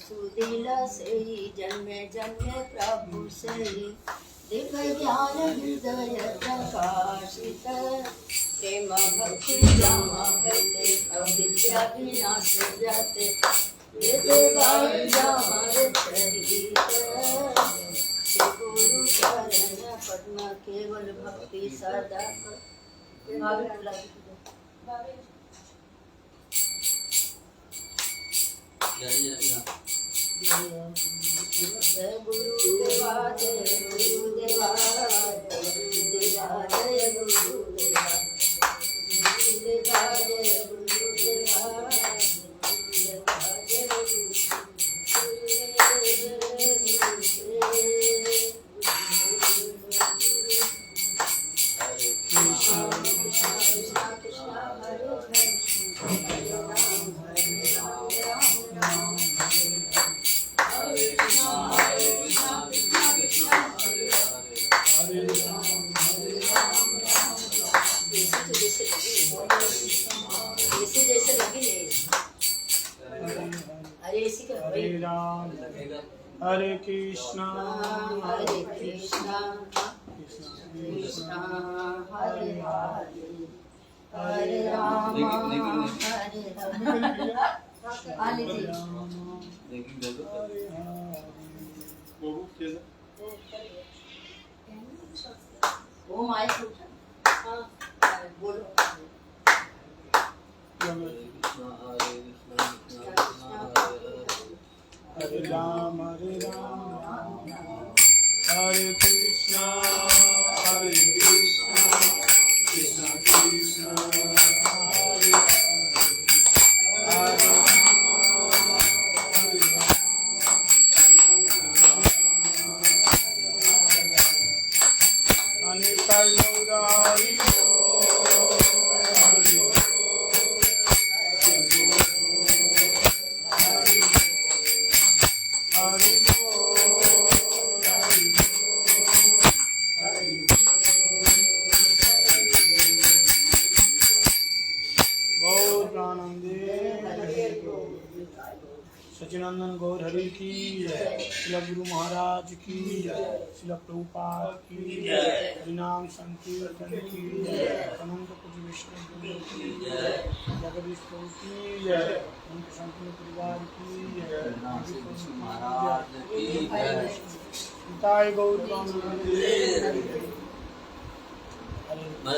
सुदिल से जन्मे जन्मे प्रभु से दिव्य ज्ञान हृदय प्रकाशित प्रेम भक्ति जाते अविद्या विनाश जाते वेदे श्री गुरु शरण पद्म केवल भक्ति सदा जय गुरुदेवा जय गुरुदेवा गुरुदेवा जय गुरुदेवा गुरुदेवा जय गुरुदेवा हरे कृष्णा कृष्णा हरे हरे हरे राम हरे ओम आए बोलो हरे राम हरे कृष्णा कृष्णा कृष्णा हरे हरे अनिताय गौरारी सचिनंदन गौर हरि की श्री गुरु महाराज की श्री प्रभुपाद की हरिनाम संकीर्तन की अनंत कुछ विष्णु की जगदीश प्रभु की उनके संपूर्ण परिवार की निताय गौर महाराज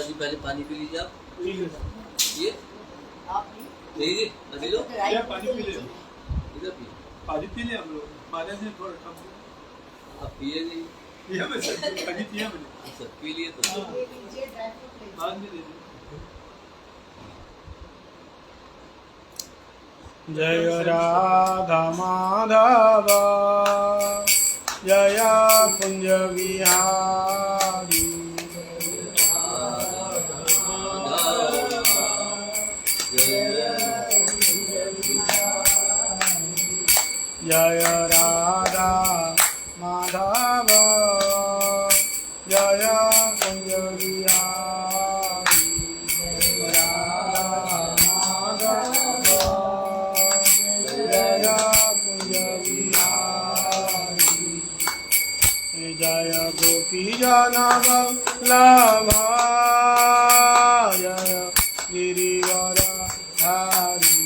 जी पहले पानी पी लीजिए आप। ये अभी लो पानी पी ले पानी पी ले हम लोग पानी से थोड़ा कम आप पिए नहीं पिया मैंने पानी पिया मैंने अच्छा पी लिए तो बाद में दे जय राधा माधव जय कुंज विहारी जय राधा माधव जय कुंज विहारी राधा माधव जय कुंज विहारी जय गोपी जन वल्लभ जय गिरिवर धारी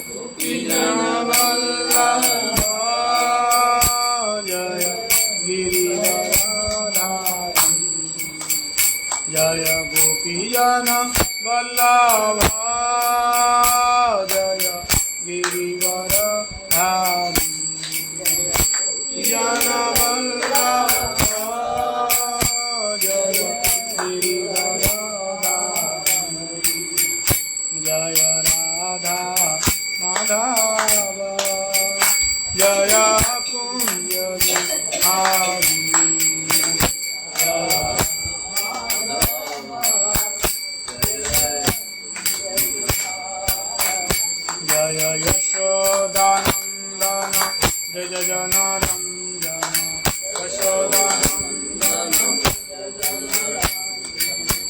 गोपी जन वल्लभ जय गिरिवर धारी जय गोपी जन वल्लभ जय गिरिवर धारी जन वल्लभ जय गिरिवर धारी जय राधा माधव जय कुंज विहारी जय यशोदानंदन जय जनानंदन यशोदानंदन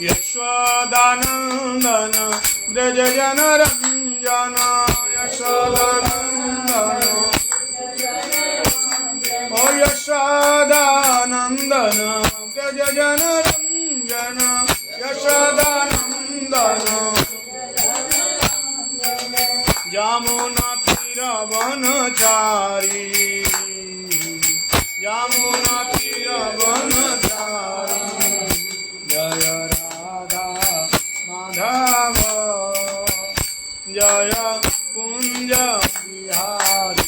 यशोदानंदन जय जनरंजन यशोदानंदन वनचारी यमुना तीर वनचारी जय राधा माधव जय कुंज बिहारी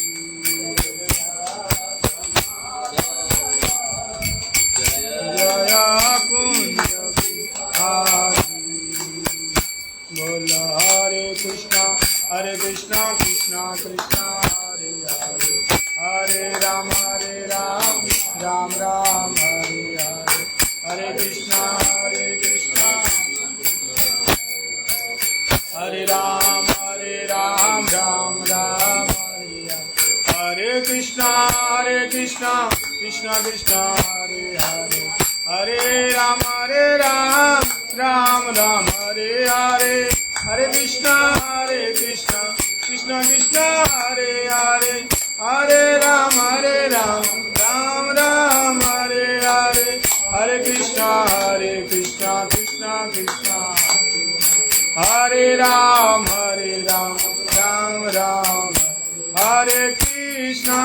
जय कुंज बिहारी बोल हरे कृष्णा कृष्णा कृष्णा हरे हरे हरे राम राम राम हरे हरे हरे कृष्णा हरे राम राम राम हरे हरे कृष्णा कृष्णा कृष्णा हरे हरे हरे राम राम राम हरे हरे हरे कृष्णा कृष्णा कृष्णा हरे हरे हरे राम राम राम हरे हरे हरे कृष्णा कृष्णा कृष्णा हरे राम राम राम हरे कृष्णा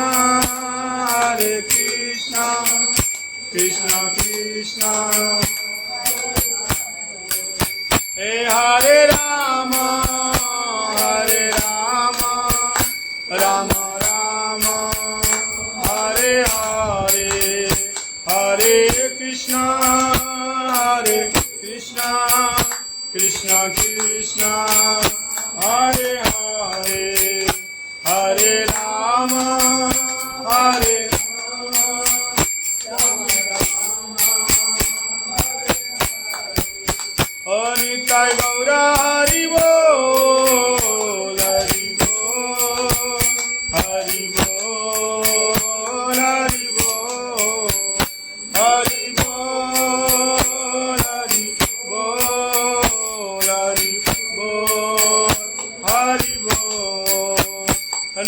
कृष्णा कृष्णा हे हरे राम राम राम हरे हरे हरे कृष्णा कृष्णा कृष्णा हरे हरे हरे राम निताय गौर हरि बोल हरि बोल हरि बोल हरि बोल हरि बोल हरि बोल हरि बोल हरि बोल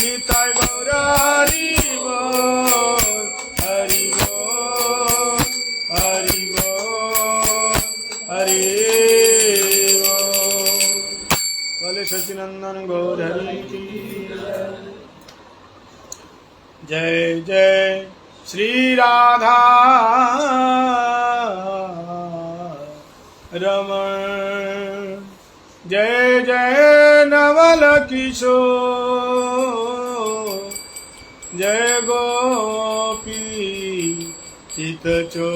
निताय गौर हरि बोल हरि बोल हरि बोल हरि बोले सचिनंदन गौरहरि की जय जय श्री राधा रमण जय जय नवल किशोर जय गोपी चितचोर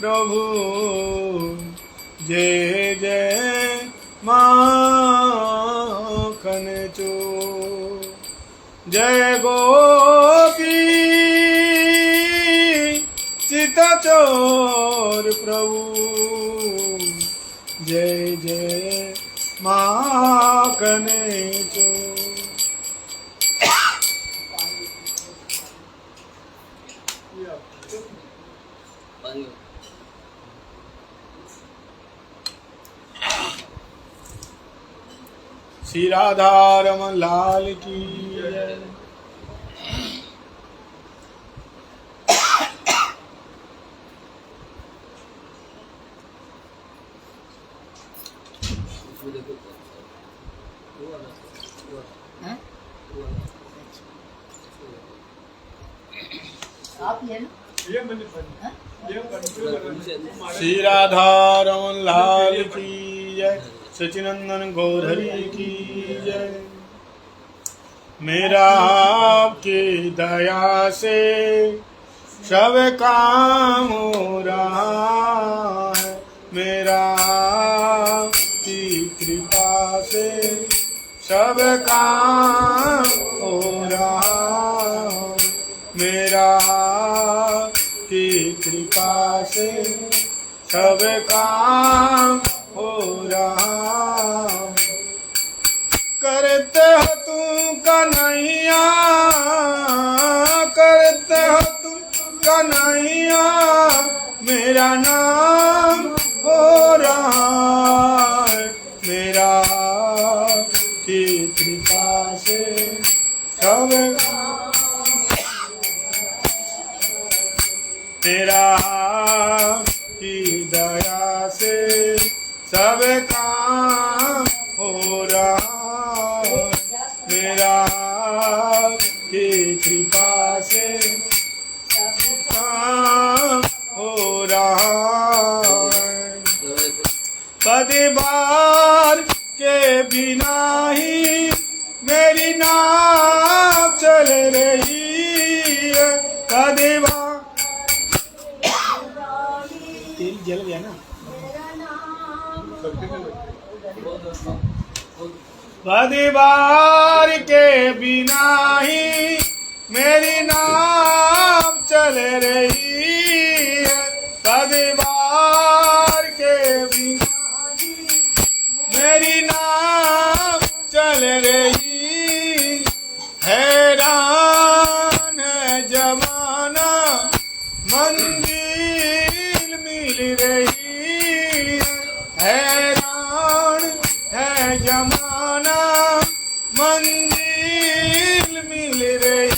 प्रभु जय जय माखन चोर जय गोपी चितचोर प्रभु जय जय माखन चोर श्री राधा रमन लाल की जय। श्री राधा रमन लाल की जय सचिनंदन गौरहरि की जय। मेरा आपकी दया से सब काम हो रहा है मेरा आपकी कृपा से सब काम हो रहा है मेरा आपकी कृपा से सब काम हो रहा करते हो तुम कन्हैया करते हो तुम कन्हैया मेरा नाम हो रहा है मेरा की कृपा से सब मेरा की दया से सब काम हो रहा कदीबार के बिना ही मेरी नाव चल रही है। कदीबार तेल जल गया ना। कदीबार के बिना ही मेरी नाव चल रही है। कदीबार के बिना मेरी नाव चल रही। हैरान है जमाना मंजिल मिल रही है। हैरान है जमाना मंजिल मिल रही।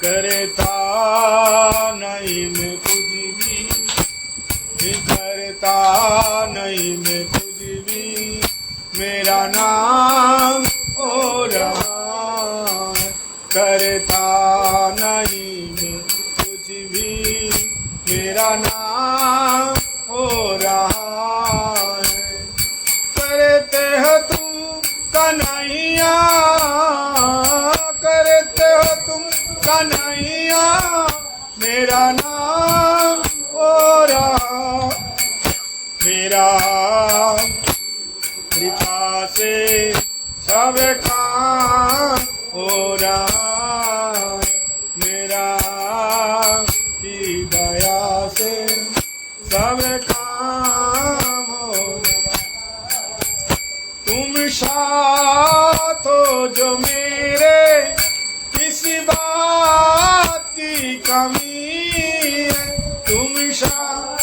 करता नहीं मैं कुछ भी, करता नहीं मैं कुछ भी, मेरा नाम हो रहा है। करता नहीं मैं कुछ भी, मेरा नाम हो रहा है। करते हो तुम कन्हैया, करते हो तुम कन्हैया, मेरा नाम हो रहा। मेरा कृपा से सब काम हो रहा। मेरा की दया से सब काम हो रहा। तुम साथ हो जो मेरे, किसी बात की कमी है। तुम साथ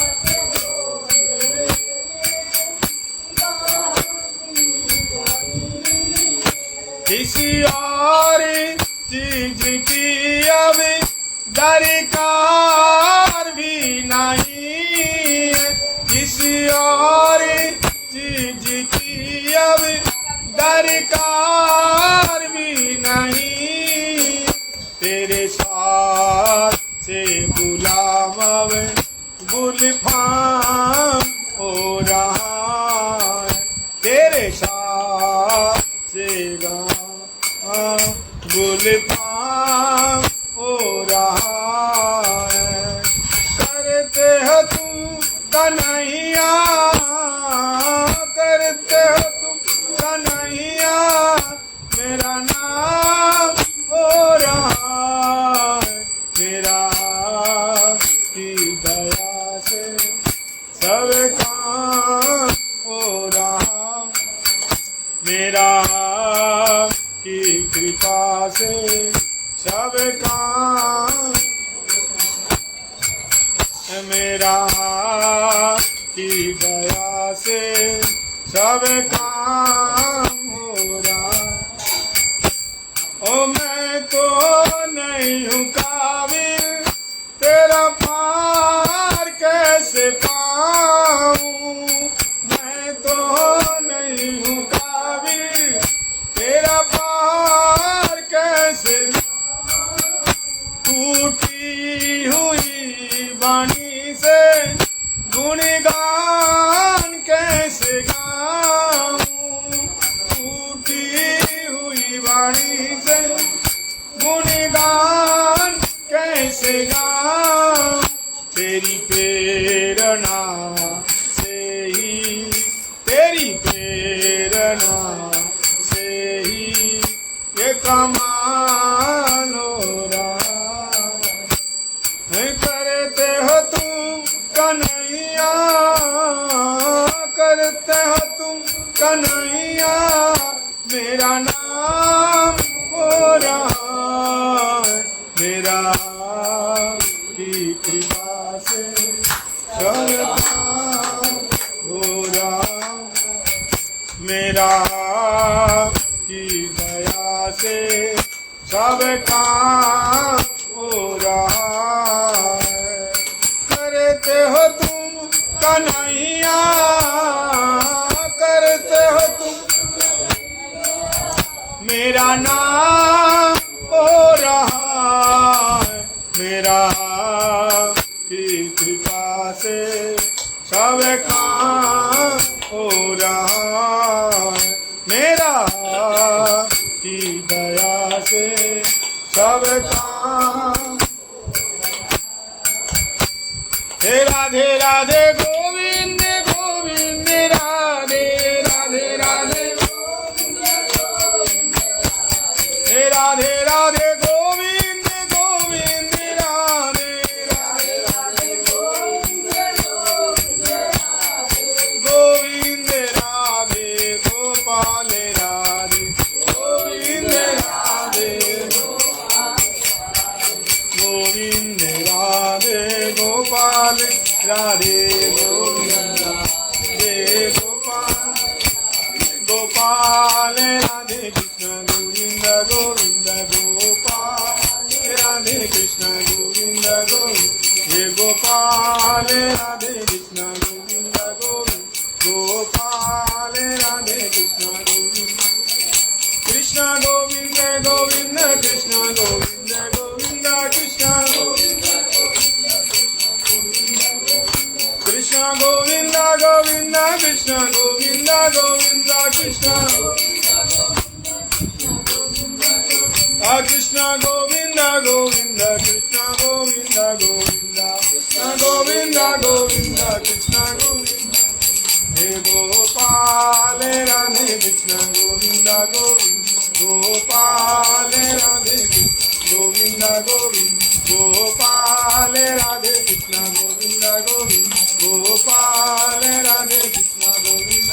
किसी और चीज की अब दरकार भी नहीं है। किसी और चीज की अब दरकार भी नहीं। तेरे साथ से गुलाम अब गुलफाम हो रहा है। तेरे साथ से गुलफाम हो रहा है। करते हो तुम कन्हैया, करते हो तुम कन्हैया, मेरा नाम हो रहा है। मेरा की दया से सब काम हो रहा। मेरा की कृपा से सब काम। मेरा की दया से सब काम हो रहा। ओ मैं तो नहीं हूँ काबिल, तेरा पार कैसे पाऊँ। मैं तो नहीं हूँ काबिल, तेरा पार कैसे। टूटी हुई वाणी से गुणगान कैसे गाऊं। टूटी हुई वाणी से गुणगान कैसे गाऊं। तेरी प्रेरणा से ही, तेरी प्रेरणा से ही ये कमाल हो रहा। करते हो तुम कन्हैया, करते हो तुम कन्हैया, मेरा नाम हो रहा है। मेरा की कृपा से सब काम हो रहा। मेरा की दया से सब काम हो रहा है। करते हो तुम कन्हैया, करते हो तुम, मेरा नाम हो रहा है। मेरा की कृपा से सब काम की दया से सब काम। हे राधे राधे गोविंद गोविंद राधे राधे राधे हे राधे राधे गोविंद गोविंद राधे राधे राधे गोविंद राधे गोपाल राधे गोविंद राधे गोविंद राधे गोपाल राधे गोविंद राधे गोपाल गोपाल राधे कृष्ण गोविंद गोविंद गोपाल राधे कृष्ण गोविंद गोविंद हे गोपाल राधे कृष्ण गोविंद गोविंद गोपाल राधे कृष्ण गोविंद कृष्ण गोविंद गोविंद कृष्ण गोविंद गोविंद कृष्ण गोविंद कृष्ण गोविंद गोविंद कृष्ण गोविंद गोविंद कृष्ण कृष्ण गोविंद गोविंद कृष्ण गोविंद गोविंद कृष्ण गोविंद गोविंद कृष्ण गोविंद हे गोपाल राधे कृष्ण गोविंद गोविंद गोपाल राधे गोविंद गोविंद गोपाल राधे कृष्ण गोविंद गोविंद गोपाल राधे कृष्ण गोविंद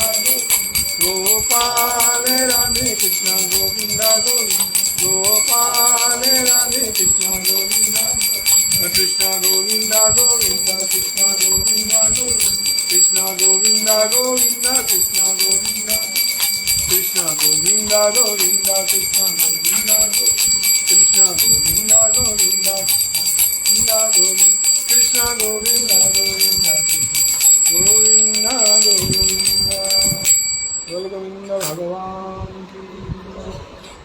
गोपाल राधे कृष्ण गोविंद गोविंद गोपाल राधे कृष्ण गोविंद कृष्ण गोविंद गोविंद कृष्ण गोविंद गोविंद कृष्ण गोविंद गोविंद कृष्ण गोविंद कृष्ण गोविंद गोविंद कृष्ण गोविंद कृष्ण गोविंद गोविंद कृष्ण गोविंद गोविंद गोविंद गोविंद बोल गोविंद भगवान की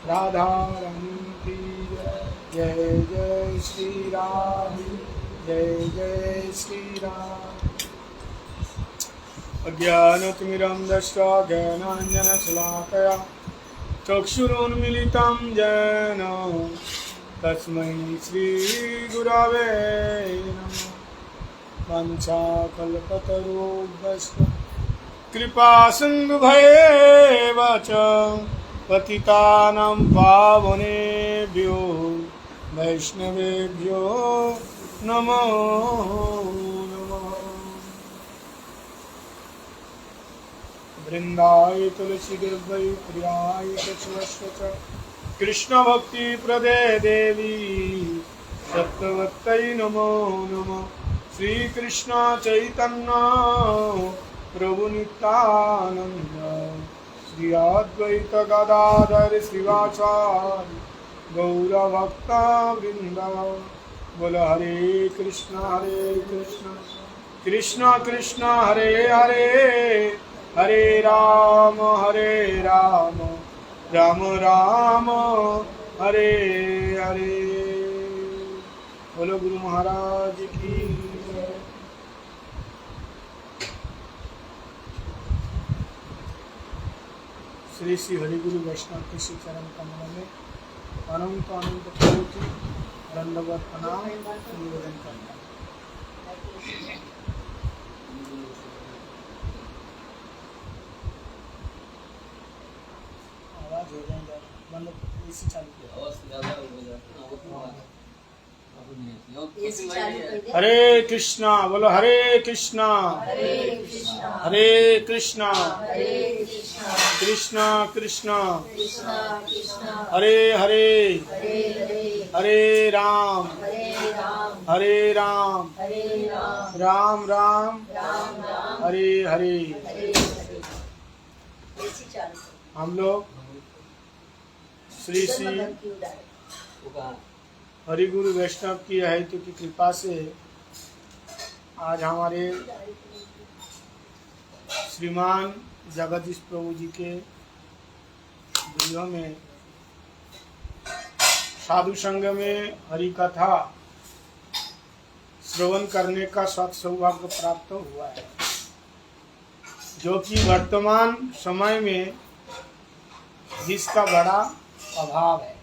राधा रानी की जय जय श्री राम जय जय श्री राम। अज्ञानतिमिरं दृष्ट्वा ज्ञानाञ्जनशलाकया चक्षुरुन्मीलितं येन तस्मै श्रीगुरवे नमः। वाञ्छाकल्पतरुभ्यश्च कृपासिन्धुभ्येव च पतितानां पावनेभ्यो वैष्णवेभ्यो नमो नमः। वृंदाय तुलसी देवै प्रियाय केशवस्य च कृष्ण भक्ति प्रदे देवी सत्यवत्यै नमो नमः। श्री कृष्ण चैतन्य प्रभु नित्यानंद श्री अद्वैत गदाधर श्रीवाचार्य गौर भक्ता वृंद बोल हरे कृष्ण कृष्ण कृष्ण हरे हरे हरे राम राम राम हरे हरे। बोलो गुरु महाराज की जय। श्री श्री हरि गुरु वैष्णव के श्री चरण कमल में अनंत अनंत कोटि दंडवत प्रणाम निवेदन करता हूं। आवाज हो जाएगा मतलब इसी चालू किया आवाज ज्यादा हो जाता है हरे कृष्णा बोलो हरे कृष्णा कृष्णा कृष्णा हरे हरे हरे राम राम राम हरे हरे। हम लोग श्री श्री हरि गुरु वैष्णव की हेतु की कृपा से आज हमारे श्रीमान जगदीश प्रभु जी के गृह में साधु संघ में हरि कथा श्रवण करने का सौभाग्य प्राप्त हुआ है, जो कि वर्तमान समय में जिसका बड़ा अभाव है।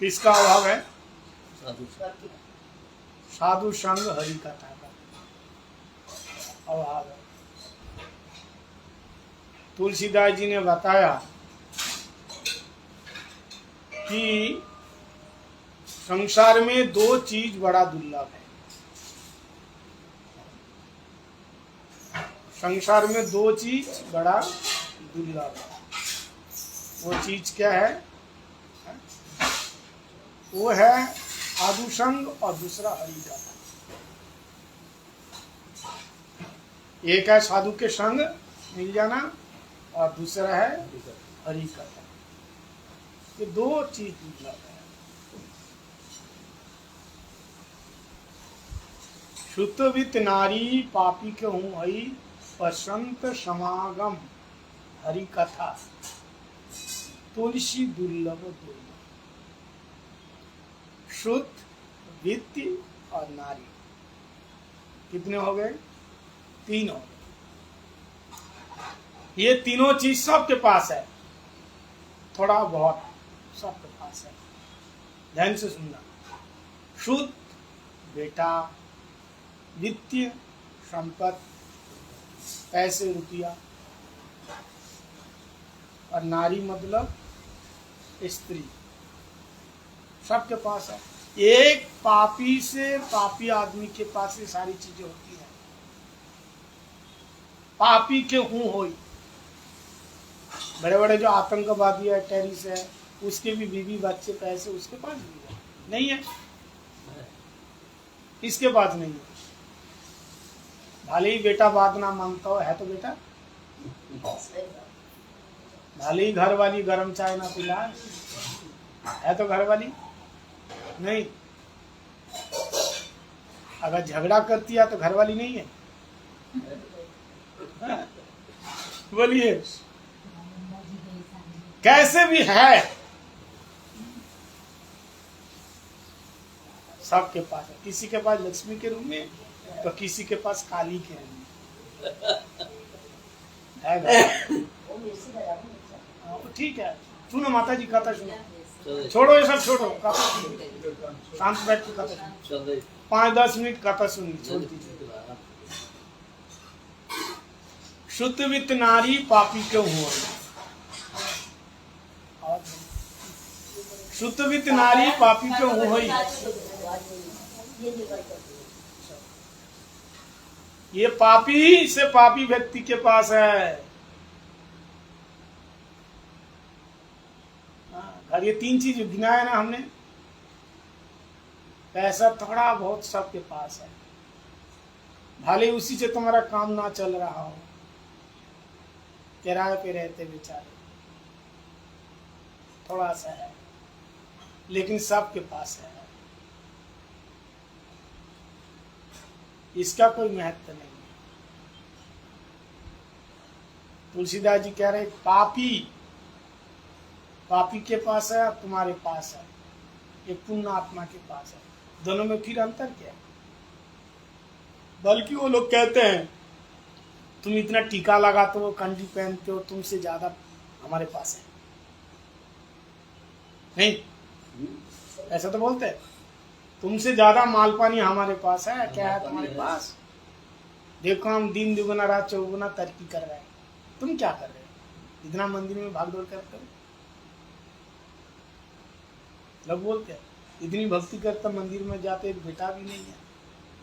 किसका अभाव है? साधु साधु संग हरि कथा का अभाव है। तुलसीदास जी ने बताया कि संसार में दो चीज बड़ा दुर्लभ है। संसार में दो चीज बड़ा दुर्लभ है। वो चीज क्या है? वो है साधु संग और दूसरा हरि कथा। एक है साधु के संग मिल जाना और दूसरा है हरि कथा। ये दो चीज दुर्लभ है। शुद्धवित नारी पापी के हूँ हई बसंत समागम हरि कथा तुलसी दुर्लभ दुर्लभ। शुद्ध, वित्त और नारी कितने हो गए? तीन हो गए। ये तीनों चीज सबके पास है, थोड़ा बहुत सबके पास है। ध्यान से सुनना। शुद्ध बेटा, वित्तीय संपत्ति, पैसे रुपया, और नारी मतलब स्त्री, सबके पास है। एक पापी से पापी आदमी के पास ये सारी चीजें होती हैं। पापी के हूं होई, बड़े बड़े जो आतंकवादी है, टेररिस्ट है, उसके भी बीवी बच्चे पैसे उसके पास भी है, नहीं है? इसके पास नहीं है। भले ही बेटा बात ना मानता हो, है तो बेटा। भले ही घर वाली गर्म चाय ना पिलाए, है तो घर वाली नहीं। अगर झगड़ा करती है तो घर वाली नहीं है? बोलिए। कैसे भी है, सबके पास है। किसी के पास लक्ष्मी के रूप में तो किसी के पास काली के रूप में है। ठीक है, सुनो माता जी कथा सुनो। छोड़ो ये सब, छोड़ो कथा सुनो, शांत बैठ के कथा सुनो। 5-10 मिनट कथा सुनिए, छोड़ दीजिए। शुद्ध वित्त नारी पापी क्यों हुआ? शुद्ध वित्त नारी पापी क्यों हुई? ये पापी से पापी व्यक्ति के पास है। और ये तीन चीज गिनाया ना हमने, पैसा थोड़ा बहुत सबके पास है। भले उसी से तुम्हारा काम ना चल रहा हो, किराए पे रहते बेचारे, थोड़ा सा है, लेकिन सबके पास है। इसका कोई महत्व नहीं है। तुलसीदास जी कह रहे पापी, पापी के पास है और तुम्हारे पास है, एक पुण्य आत्मा के पास है। दोनों में फिर अंतर क्या है? बल्कि वो लोग कहते हैं तुम इतना टीका लगाते हो, कंठी पहनते हो, तुमसे ज्यादा हमारे पास है। नहीं, ऐसा तो बोलते हैं, तुमसे ज्यादा माल पानी हमारे पास है। क्या है तुम्हारे पास? देखो हम दिन दुगुना रात चौगुना तरक्की कर रहे हैं, तुम क्या कर रहे हो? इतना मंदिर में भागदौड़ करते हो। लोग बोलते हैं इतनी भक्ति करता, मंदिर में जाते एक बेटा भी नहीं है।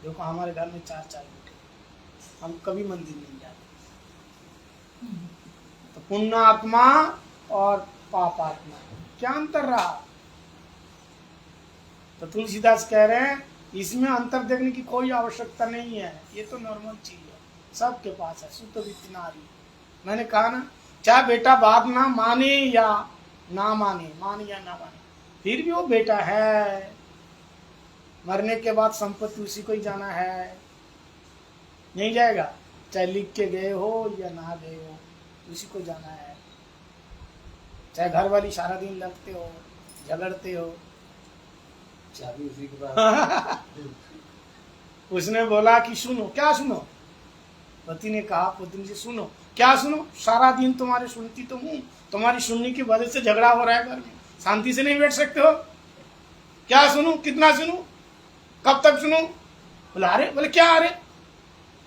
देखो हमारे घर में 4 बेटे, हम कभी मंदिर नहीं जाते। तो पुण्य आत्मा और पाप आत्मा क्या अंतर रहा? तो तुलसीदास कह रहे हैं इसमें अंतर देखने की कोई आवश्यकता नहीं है, ये तो नॉर्मल चीज है, सबके पास है। शुद्ध वित्त नारी, मैंने कहा ना, चाहे बेटा बात ना माने या ना माने, माने या ना माने, फिर भी वो बेटा है। मरने के बाद संपत्ति उसी को ही जाना है, नहीं जाएगा। चाहे लिख के गए हो या ना गए हो, उसी को जाना है। चाहे घर वाली सारा दिन लड़ते हो, झगड़ते हो, चाबी उसी के पास। उसने बोला कि सुनो। क्या सुनो? पति ने कहा पत्नी से, सुनो क्या सुनो? सारा दिन तुम्हारे सुनती तो हूँ, तुम्हारी सुनने की वजह से झगड़ा हो रहा है घर में, शांति से नहीं बैठ सकते हो। क्या सुनूं? कितना सुनूं? कब तक सुनूं? बोले अरे, बोले क्या अरे?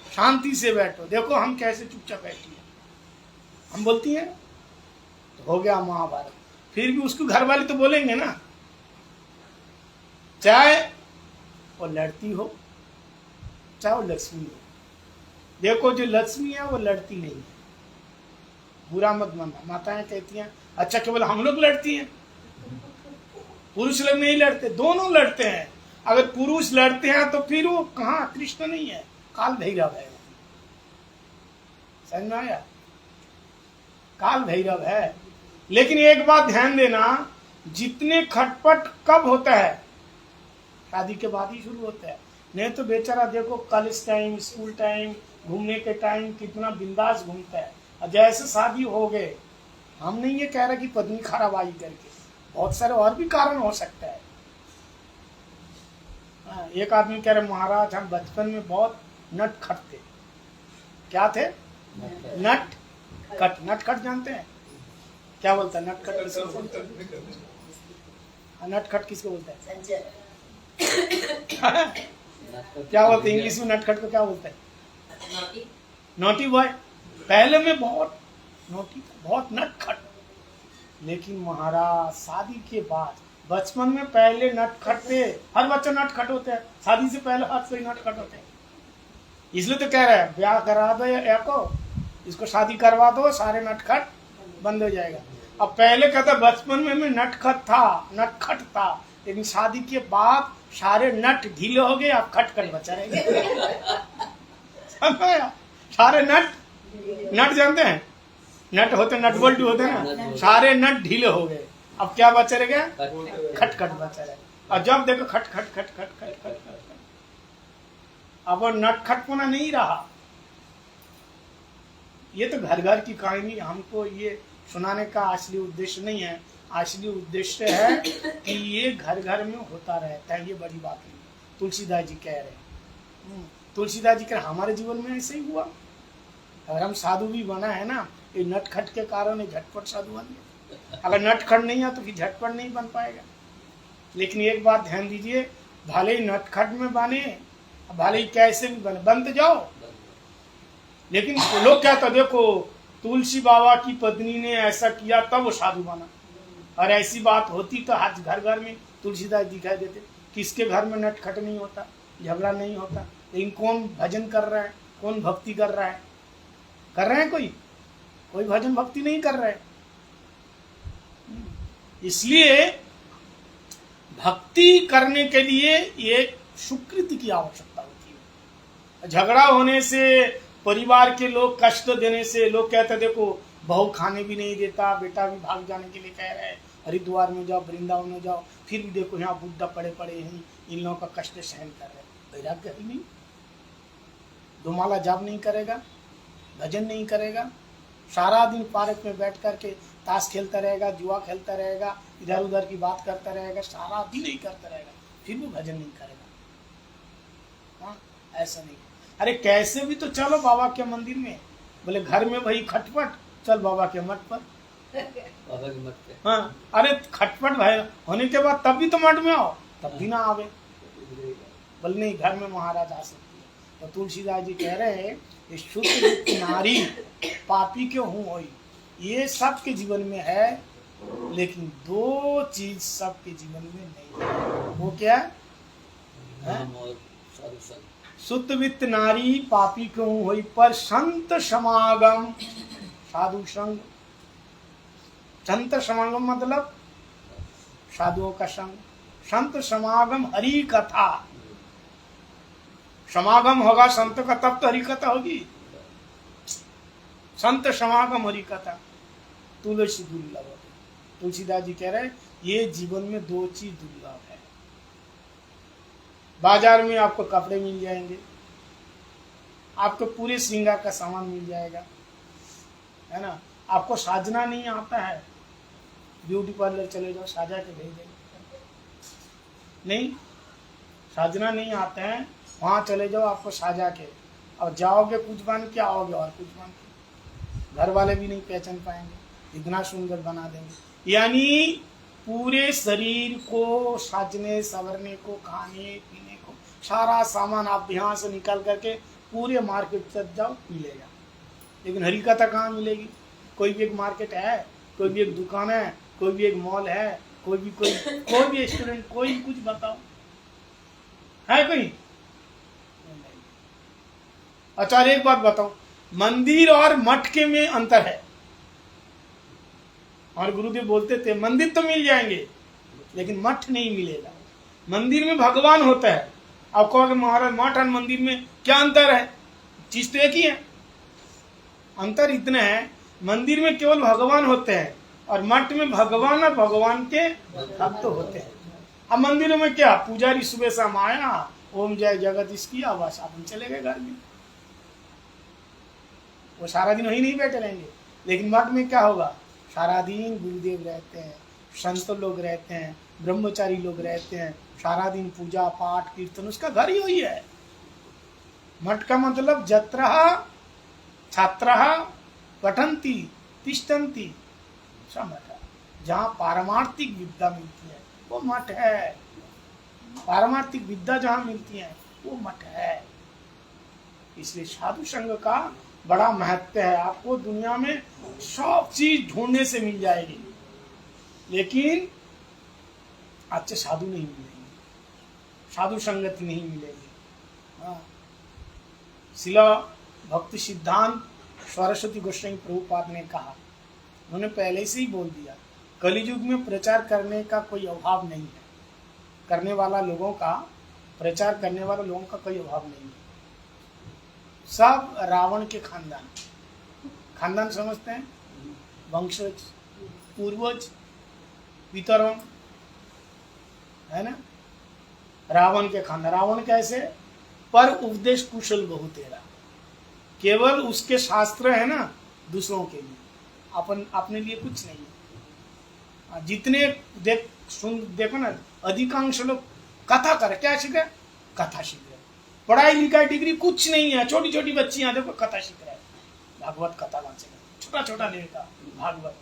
शांति से बैठो। देखो हम कैसे चुपचाप बैठी है, हम बोलती हैं तो हो गया महाभारत। फिर भी उसको घर वाले तो बोलेंगे ना, चाहे वो लड़ती हो चाहे वो लक्ष्मी हो। देखो जो लक्ष्मी है वो लड़ती नहीं है, बुरा मत मानना। माताएं कहती हैं अच्छा केवल हम लोग लड़ती हैं, पुरुष लोग नहीं लड़ते? दोनों लड़ते हैं। अगर पुरुष लड़ते हैं तो फिर वो कहाँ कृष्ण नहीं है, काल भैरव है। समझ में आया? काल भैरव है। लेकिन एक बात ध्यान देना, जितने खटपट कब होता है? शादी के बाद ही शुरू होता है। नहीं तो बेचारा देखो कॉलेज टाइम, स्कूल टाइम, घूमने के टाइम कितना बिंदास घूमता है। और जैसे शादी हो गए, हम नहीं ये कह रहे कि पत्नी खराब आई करके, बहुत सारे और भी कारण हो सकता है। एक आदमी कह रहे महाराज हम बचपन में बहुत नट खट थे। क्या थे? नट खट। नट खट जानते हैं क्या बोलता है? नट खट किसको बोलता है? नट खट किसको बोलता है? संजय क्या बोलते हैं इंग्लिश में? नट खट को क्या बोलते हैं? Naughty boy. पहले में बहुत नोटी था, बहुत नट खट। लेकिन महाराज शादी के बाद, बचपन में पहले नट खट थे, हर बच्चा नट खट होता है, शादी से पहले हाथ से ही नट खट होते हैं। इसलिए तो कह रहे हैं ब्याह करा दो या को, इसको शादी करवा दो, सारे नट खट बंद हो जाएगा। अब पहले कहता बचपन में मैं नट खट था, लेकिन शादी के बाद सारे नट ढीले हो गए, अब खट खट बचा रहेंगे। सारे नट जानते हैं? नट होते, नट बोल्ट होते हैं ना, सारे नट ढीले हो गए, अब क्या बचा रह गया? खट खट बचा रहे। और जब देखो खट खट खट खट खट खट खट, अब वो नट खटपना नहीं रहा। ये तो घर घर की कहानी, हमको ये सुनाने का असली उद्देश्य नहीं है। असली उद्देश्य है कि ये घर घर में होता रहता है, ये बड़ी बात है। तुलसीदास जी कह रहे हैं, तुलसीदास जी कह रहे हमारे जीवन में ऐसे ही हुआ। अगर हम साधु भी बना है ना, ये नटखट के कारण झटपट साधु बन गए। अगर नटखट नहीं है तो फिर झटपट नहीं बन पाएगा। लेकिन एक बात ध्यान दीजिए, भले ही नटखट में बने, भले ही कैसे भी बने, बन तो जाओ। लेकिन लोग क्या था, देखो तुलसी बाबा की पत्नी ने ऐसा किया तब वो साधु बना। और ऐसी बात होती तो आज घर घर में तुलसीदास दिखाई देते। किसके घर में नटखट नहीं होता, झगड़ा नहीं होता। लेकिन कौन भजन कर रहा है, कौन भक्ति कर रहा है? कर रहे हैं? कोई भजन भक्ति नहीं कर रहा है। इसलिए भक्ति करने के लिए एक सुकृति की आवश्यकता होती है। झगड़ा होने से, परिवार के लोग कष्ट देने से, लोग कहते देखो बहू खाने भी नहीं देता, बेटा भी भाग जाने के लिए कह रहा है, हरिद्वार में जाओ, वृंदावन में जाओ, फिर भी देखो यहाँ बुद्धा पड़े पड़े हैं, इन लोगों का कष्ट सहन कर रहे हैं। वैराग्य ही नहीं, दुमाला जाप नहीं करेगा, भजन नहीं करेगा, सारा दिन पार्क में बैठ करके ताश खेलता रहेगा, जुआ खेलता रहेगा, इधर उधर की बात करता रहेगा, सारा दिन ही करता रहेगा, फिर भी भजन नहीं करेगा। हाँ, ऐसा नहीं। अरे कैसे भी तो चलो बाबा के मंदिर में। बोले घर में भाई खटपट, चल बाबा के मठ पर। बाबा के मठ पे। हाँ, अरे खटपट भाई होने के बाद तब भी तो मठ में आओ, तब भी ना आवे। बोले नहीं, घर में महाराज आ सकती है। तो तुलसीदास जी कह रहे हैं ये शुद्ध नारी पापी क्यों हूँ होई। ये सबके जीवन में है, लेकिन दो चीज सबके जीवन में नहीं है। वो क्या है? शुद्ध वित्त नारी पापी क्यों होई, पर संत समागम साधु संग। संत समागम मतलब साधुओं का संग। संत समागम हरि कथा। समागम होगा संत का तब तो हरि कथा होगी। संत समागम हरि कथा। तुलसी दुर्लभ। तुलसीदास जी कह रहे ये जीवन में दो चीज दुर्लभ है। बाजार में आपको कपड़े मिल जाएंगे, आपको पूरे श्रृंगार का सामान मिल जाएगा, है ना। आपको साजना नहीं आता है, ब्यूटी पार्लर चले जाओ, साजा के भेज देंगे। नहीं, साजना नहीं आता है, वहां चले जाओ, आपको साजा के, और जाओगे कुछ बन के, आओगे और कुछ बन के। घर वाले भी नहीं पहचान पाएंगे, इतना सुंदर बना देंगे। यानी पूरे शरीर को साजने संवरने को, खाने पीने को, सारा सामान आप यहाँ से निकाल करके पूरे मार्केट तक जाओ, मिलेगा। लेकिन हरी कथा कहाँ मिलेगी? कोई भी एक मार्केट है, कोई भी एक दुकान है, कोई भी एक मॉल है, कोई भी रेस्टोरेंट, कोई कुछ बताओ है कोई? अच्छा एक बात बताओ, मंदिर और मठ के में अंतर है। और गुरुदेव बोलते थे मंदिर तो मिल जाएंगे लेकिन मठ नहीं मिलेगा। मंदिर में भगवान होता है। आप कहोगे महाराज मठ और मंदिर में क्या अंतर है? चीज तो एक ही है। अंतर इतना है, मंदिर में केवल भगवान होते हैं और मठ में भगवान और भगवान के भक्त होते हैं। अब मंदिरों में क्या, पुजारी सुबह शाम आया, ओम जय जगत इसकी आवाज, अपन चले गए घर में। वो सारा दिन वही नहीं बैठे रहेंगे। लेकिन मठ में क्या होगा, सारा दिन गुरुदेव रहते हैं, संत लोग रहते हैं, ब्रह्मचारी लोग रहते हैं, सारा दिन पूजा पाठ कीर्तन, उसका घर ही वही है। मठ का मतलब जत्रः छात्रः पठन्ति तिष्ठन्ति, मठ है। जहाँ पारमार्थिक विद्या मिलती है वो मठ है। पारमार्थिक विद्या जहाँ मिलती है वो मठ है। इसलिए साधु संघ का बड़ा महत्व है। आपको दुनिया में सब चीज ढूंढने से मिल जाएगी, लेकिन अच्छे साधु नहीं मिलेंगे, साधु संगति नहीं मिलेगी। हाँ। शिला भक्ति सिद्धांत सरस्वती गोस्वामी प्रभुपाद ने कहा, उन्होंने पहले से ही बोल दिया, कलियुग में प्रचार करने का कोई अभाव नहीं है। करने वाला लोगों का, प्रचार करने वाले लोगों का कोई अभाव नहीं है। सब रावण के खानदान समझते हैं, वंशज, पूर्वज, पितरों, है ना। रावण के खानदान। रावण कैसे? पर उपदेश कुशल बहु तेरा, केवल उसके शास्त्र है ना दूसरों के लिए, अपन अपने लिए कुछ नहीं है। जितने देखो ना, अधिकांश लोग कथा करे, क्या सीखे? कथा सीख रहे। पढ़ाई लिखाई डिग्री कुछ नहीं है। छोटी छोटी बच्चियां देखो कथा सीख रहे हैं, भागवत कथा वाचेगा, छोटा छोटा लेगा भागवत।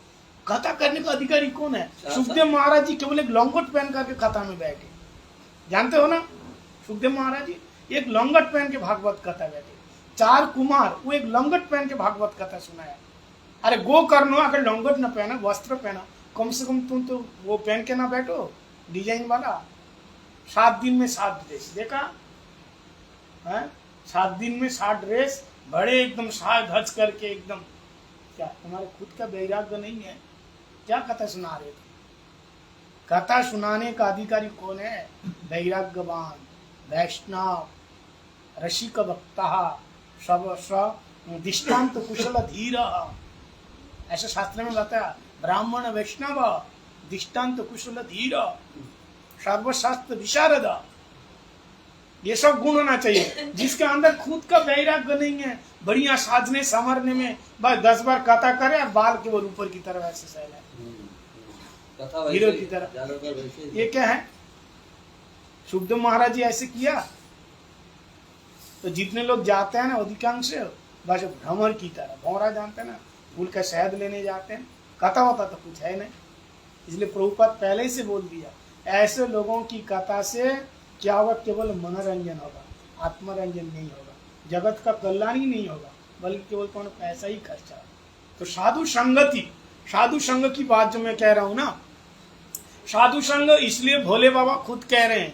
कथा करने का अधिकारी कौन है? सुखदेव महाराज जी केवल एक लॉन्गोट पहन करके कथा में बैठे, जानते हो ना। सुखदेव महाराज जी एक लॉन्गट पहन के भागवत कथा बैठे। 4 कुमार वो एक लॉन्गट पहन के भागवत कथा सुनाया। अरे गो करनो, अगर लॉन्गट न पहना, वस्त्र पहना, कम से कम तुम तो वो पहन के ना बैठो डिजाइन वाला। 7 दिन में 7 ड्रेस देखा है, 7 दिन में 7 ड्रेस, बड़े एकदम साज धज करके एकदम। क्या तुम्हारे खुद का वैराग्य नहीं है? क्या कथा सुना रहे थे? कथा सुनाने का अधिकारी कौन है? वैराग्यवान, वैष्णव, रसिक भक्ता, सब दृष्टांत कुशल धीर। ऐसा शास्त्र में बताया, ब्राह्मण वैष्णव दृष्टांत कुशल धीर सर्वशास्त्र विशारद। ये सब गुण होना चाहिए। जिसके अंदर खुद का वैराग्य नहीं है, बढ़िया साजने संवरने में बस 10 बार कथा करे और बाल केवल ऊपर की तरफ ऐसे फैलाए हीरो की तरह। ये क्या है? सुखदेव महाराज जी ऐसे किया तो जितने लोग जाते हैं ना, अधिकांश बस भ्रमर की तरह, भौरा जानते हैं ना, फूल का शहद लेने जाते हैं। कथा होता तो कुछ है नहीं। इसलिए प्रभुपाद पहले ही से बोल दिया, ऐसे लोगों की कथा से क्या होगा? केवल मनोरंजन होगा, आत्मरंजन नहीं होगा, जगत का कल्याण ही नहीं होगा, बल्कि केवल कौन पैसा ही खर्चा। तो साधु संगति, साधु संग की बात जो मैं कह रहा हूं ना, साधु संग इसलिए भोले बाबा खुद कह रहे हैं,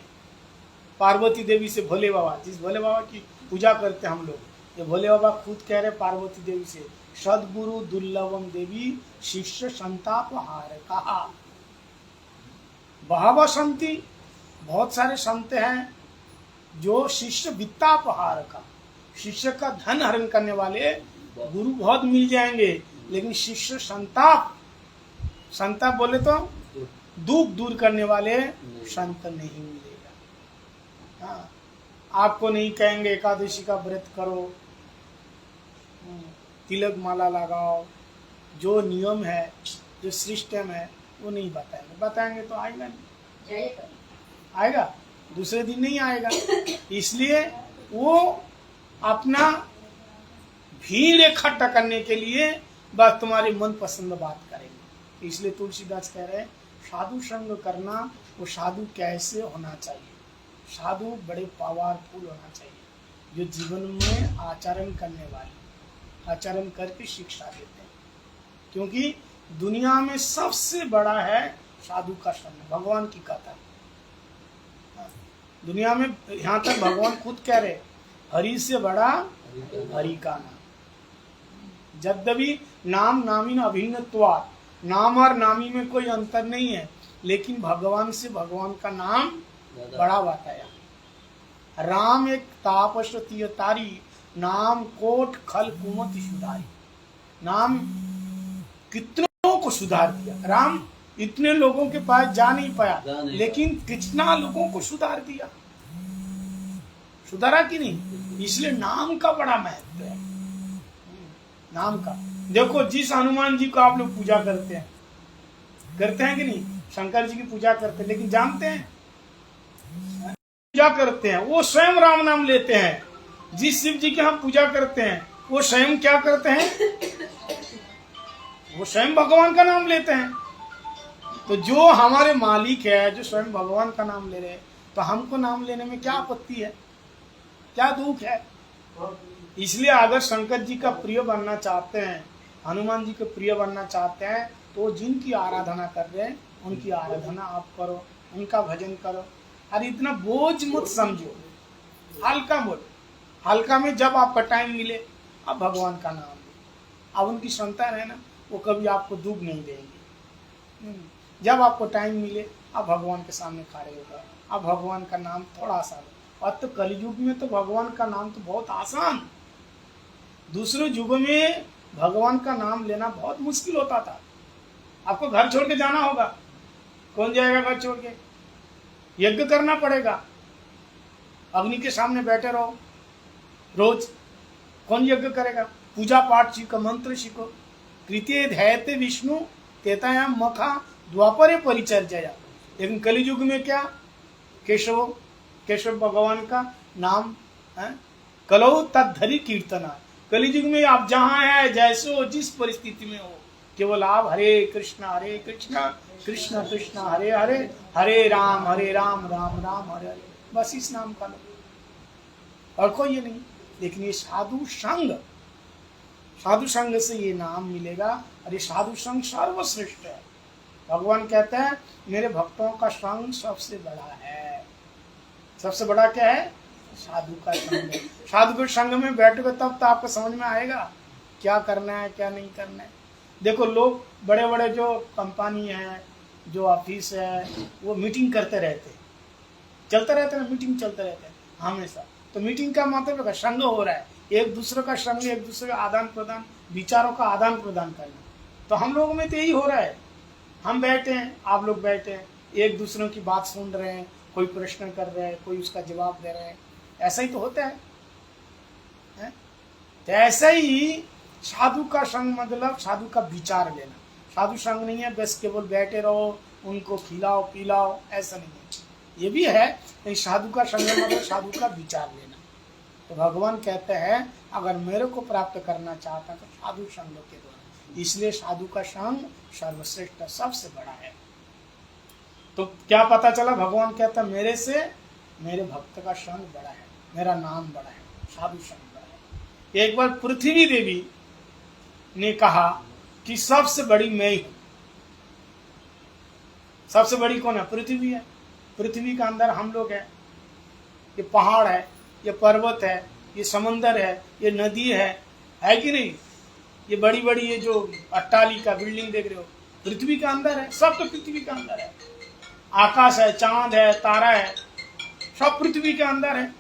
पार्वती देवी से भोले बाबा, जिस भोले बाबा की पूजा करते हैं हम लोग, ये भोले बाबा खुद कह रहे पार्वती देवी से, सदगुरु दुर्लभम देवी शिष्य संताप हार कहा। बहावा संति, बहुत सारे संत हैं जो शिष्य वित्तापहार का, शिष्य का धन हरण करने वाले गुरु बहुत मिल जाएंगे, लेकिन शिष्य संताप, संताप बोले तो दुख दूर करने वाले संत नहीं मिलेगा। हाँ, आपको नहीं कहेंगे एकादशी का व्रत करो, तिलक माला लगाओ, जो नियम है, जो सिस्टम है वो नहीं बताएंगे। बताएंगे तो आएगा नहीं, आएगा दूसरे दिन नहीं आएगा। इसलिए वो अपना भीड़ इकट्ठा करने के लिए बस तुम्हारे मन पसंद बात करेंगे। इसलिए तुलसीदास कह रहे हैं साधु संग करना, वो साधु कैसे होना चाहिए? साधु बड़े पावरफुल होना चाहिए, जो जीवन में आचरण करने वाले, आचरण करके शिक्षा देते हैं। क्योंकि दुनिया में सबसे बड़ा है साधु का संग। भगवान की कथा दुनिया में, यहाँ तक भगवान खुद कह रहे हरि से बड़ा हरि का नाम। यद्यपि नाम नामी अभिन्नत्वात्, नाम और नामी में कोई अंतर नहीं है, लेकिन भगवान से भगवान का नाम बड़ा बताया। राम एक तापस तारी, नाम कोट खल कुमति सुधारी। नाम कितनों को सुधार दिया। राम इतने लोगों के पास जा नहीं पाया, लेकिन कितना लोगों को सुधार दिया। सुधारा कि नहीं? इसलिए नाम का बड़ा महत्व है। नाम का देखो, जिस हनुमान जी को आप लोग पूजा करते हैं कि नहीं? शंकर जी की पूजा करते हैं, लेकिन जानते हैं पूजा करते हैं वो स्वयं राम नाम लेते हैं। जिस शिव जी की हम पूजा करते हैं वो स्वयं क्या करते हैं? वो स्वयं भगवान का नाम लेते हैं। तो जो हमारे मालिक है, जो स्वयं भगवान का नाम ले रहे हैं, तो हमको नाम लेने में क्या आपत्ति है, क्या दुख है? इसलिए अगर शंकर जी का प्रिय बनना चाहते हैं, हनुमान जी के प्रिय बनना चाहते हैं, तो जिनकी आराधना कर रहे हैं उनकी आराधना आप करो, उनका भजन करो। और इतना बोझ मत समझो, हल्का बोल। हल्का में जब आपका टाइम मिले आप भगवान का नाम लो। अब उनकी संतान है ना, वो कभी आपको दुख नहीं देंगे। जब आपको टाइम मिले आप भगवान के सामने खड़े हो जाओ, आप भगवान का नाम थोड़ा सा लो। और तो कलयुग में तो भगवान का नाम तो बहुत आसान, दूसरे युगों में भगवान का नाम लेना बहुत मुश्किल होता था। आपको घर छोड़ के जाना होगा, कौन जाएगा घर छोड़ के? यज्ञ करना पड़ेगा, अग्नि के सामने बैठे रहो रोज। कौन यज्ञ करेगा? पूजा पाठ सीखो, मंत्र सीखो। कृत्य ध्यायते विष्णु तेतायाम मखा द्वापरे परिचर्या। लेकिन कलियुग में क्या? केशव भगवान का नाम है, कलौ तद्धरि कीर्तना। कलियुग में आप जहां है, जैसे हो, जिस परिस्थिति में हो, केवल आप हरे कृष्णा कृष्ण कृष्ण हरे हरे, हरे राम राम राम हरे हरे, बस इस नाम का लो, और कोई ये नहीं। लेकिन ये साधु संग से ये नाम मिलेगा। अरे साधु संग सर्वश्रेष्ठ है। भगवान कहते हैं मेरे भक्तों का संग सबसे बड़ा है। सबसे बड़ा क्या है? साधु का संग है। साधु के संग में बैठोगे तब तो आपको समझ में आएगा क्या करना है क्या नहीं करना है। देखो, लोग बड़े बड़े जो कंपनी है, जो ऑफिस है, वो मीटिंग करते रहते, चलते रहते ना, मीटिंग चलते रहते हैं हमेशा। तो मीटिंग का मतलब है संग हो रहा है, एक दूसरे का संग, एक दूसरे का आदान प्रदान, विचारों का आदान प्रदान करना। तो हम लोगों में तो यही हो रहा है। हम बैठे हैं, आप लोग बैठे हैं, एक दूसरों की बात सुन रहे हैं, कोई प्रश्न कर रहे हैं, कोई उसका जवाब दे रहे हैं, ऐसा ही तो होता है? तो ऐसा ही साधु का संग मतलब साधु का विचार लेना। साधु संग नहीं है बस केवल बैठे रहो, उनको खिलाओ पिलाओ, ऐसा नहीं है। ये भी है, लेकिन साधु का संग मतलब साधु का विचार लेना। तो भगवान कहते हैं अगर मेरे को प्राप्त करना चाहता तो साधु संग के द्वारा। इसलिए साधु का संग सर्वश्रेष्ठ, सबसे बड़ा है। तो क्या पता चला? भगवान कहता है मेरे से मेरे भक्त का संग बड़ा है, मेरा नाम बड़ा है, साधु संग बड़ा है। एक बार पृथ्वी देवी ने कहा कि सबसे बड़ी मैं ही हूं। सबसे बड़ी कौन है? पृथ्वी है। पृथ्वी के अंदर हम लोग हैं, ये पहाड़ है, ये पर्वत है, ये समंदर है, ये नदी है कि नहीं? ये बड़ी बड़ी ये जो अट्टालिका बिल्डिंग देख रहे हो, पृथ्वी के अंदर है, सब तो पृथ्वी के अंदर है। आकाश है, चांद है, तारा है, सब पृथ्वी के अंदर है।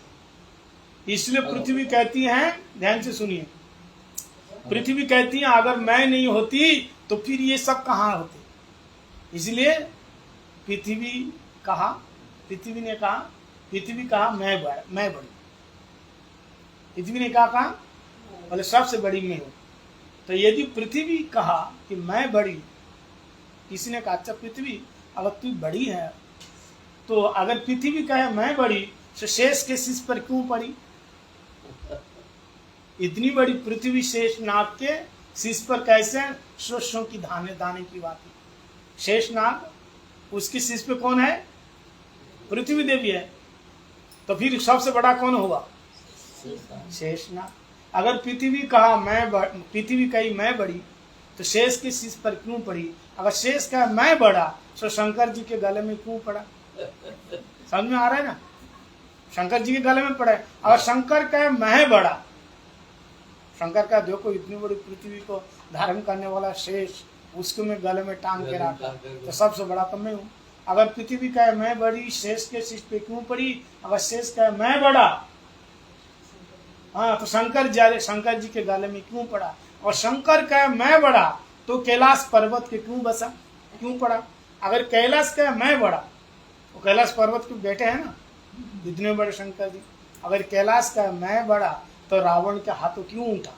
इसलिए पृथ्वी कहती है, ध्यान से सुनिए, पृथ्वी कहती है अगर मैं नहीं होती तो फिर ये सब कहाँ होते। इसलिए पृथ्वी ने कहा मैं बड़ी। पृथ्वी ने कहा बोले सबसे बड़ी मैं हूं। तो यदि पृथ्वी कहा कि मैं बड़ी, किसी ने कहा अच्छा पृथ्वी अगर तू बड़ी है तो अगर पृथ्वी कहे मैं बड़ी तो शेष के शीश पर क्यों पड़ी? इतनी बड़ी पृथ्वी शेष नाग के शीश पर कैसे शोषों की दाने दाने की बात है। शेषनाग उसकी शीश पे कौन है? पृथ्वी देवी है। तो फिर सबसे बड़ा कौन हुआ? शेषनाग। अगर पृथ्वी कही मैं बड़ी तो शेष की शीश पर क्यों पड़ी? अगर शेष का मैं बड़ा तो शंकर जी के गले में क्यों पड़ा? समझ में आ रहा है ना? शंकर जी के गले में पड़ा है। अगर शंकर का मैं बड़ा, शंकर का देखो इतनी बड़ी पृथ्वी को धारण करने वाला शेष, उसको मैं गले में टांग के रखा, तो सबसे बड़ा तो मैं हूँ। अगर पृथ्वी का मैं बड़ी, शेष के शीश पे क्यों पड़ी? अगर शेष का मैं बड़ा, हाँ, तो शंकर जी के गले में क्यों पड़ा? और शंकर का मैं बड़ा तो कैलाश पर्वत के क्यों पड़ा? अगर कैलाश का मैं बड़ा, तो कैलाश पर्वत के बेटे हैं ना इतने बड़े शंकर जी। अगर कैलाश का मैं बड़ा तो रावण के हाथों क्यों उठा?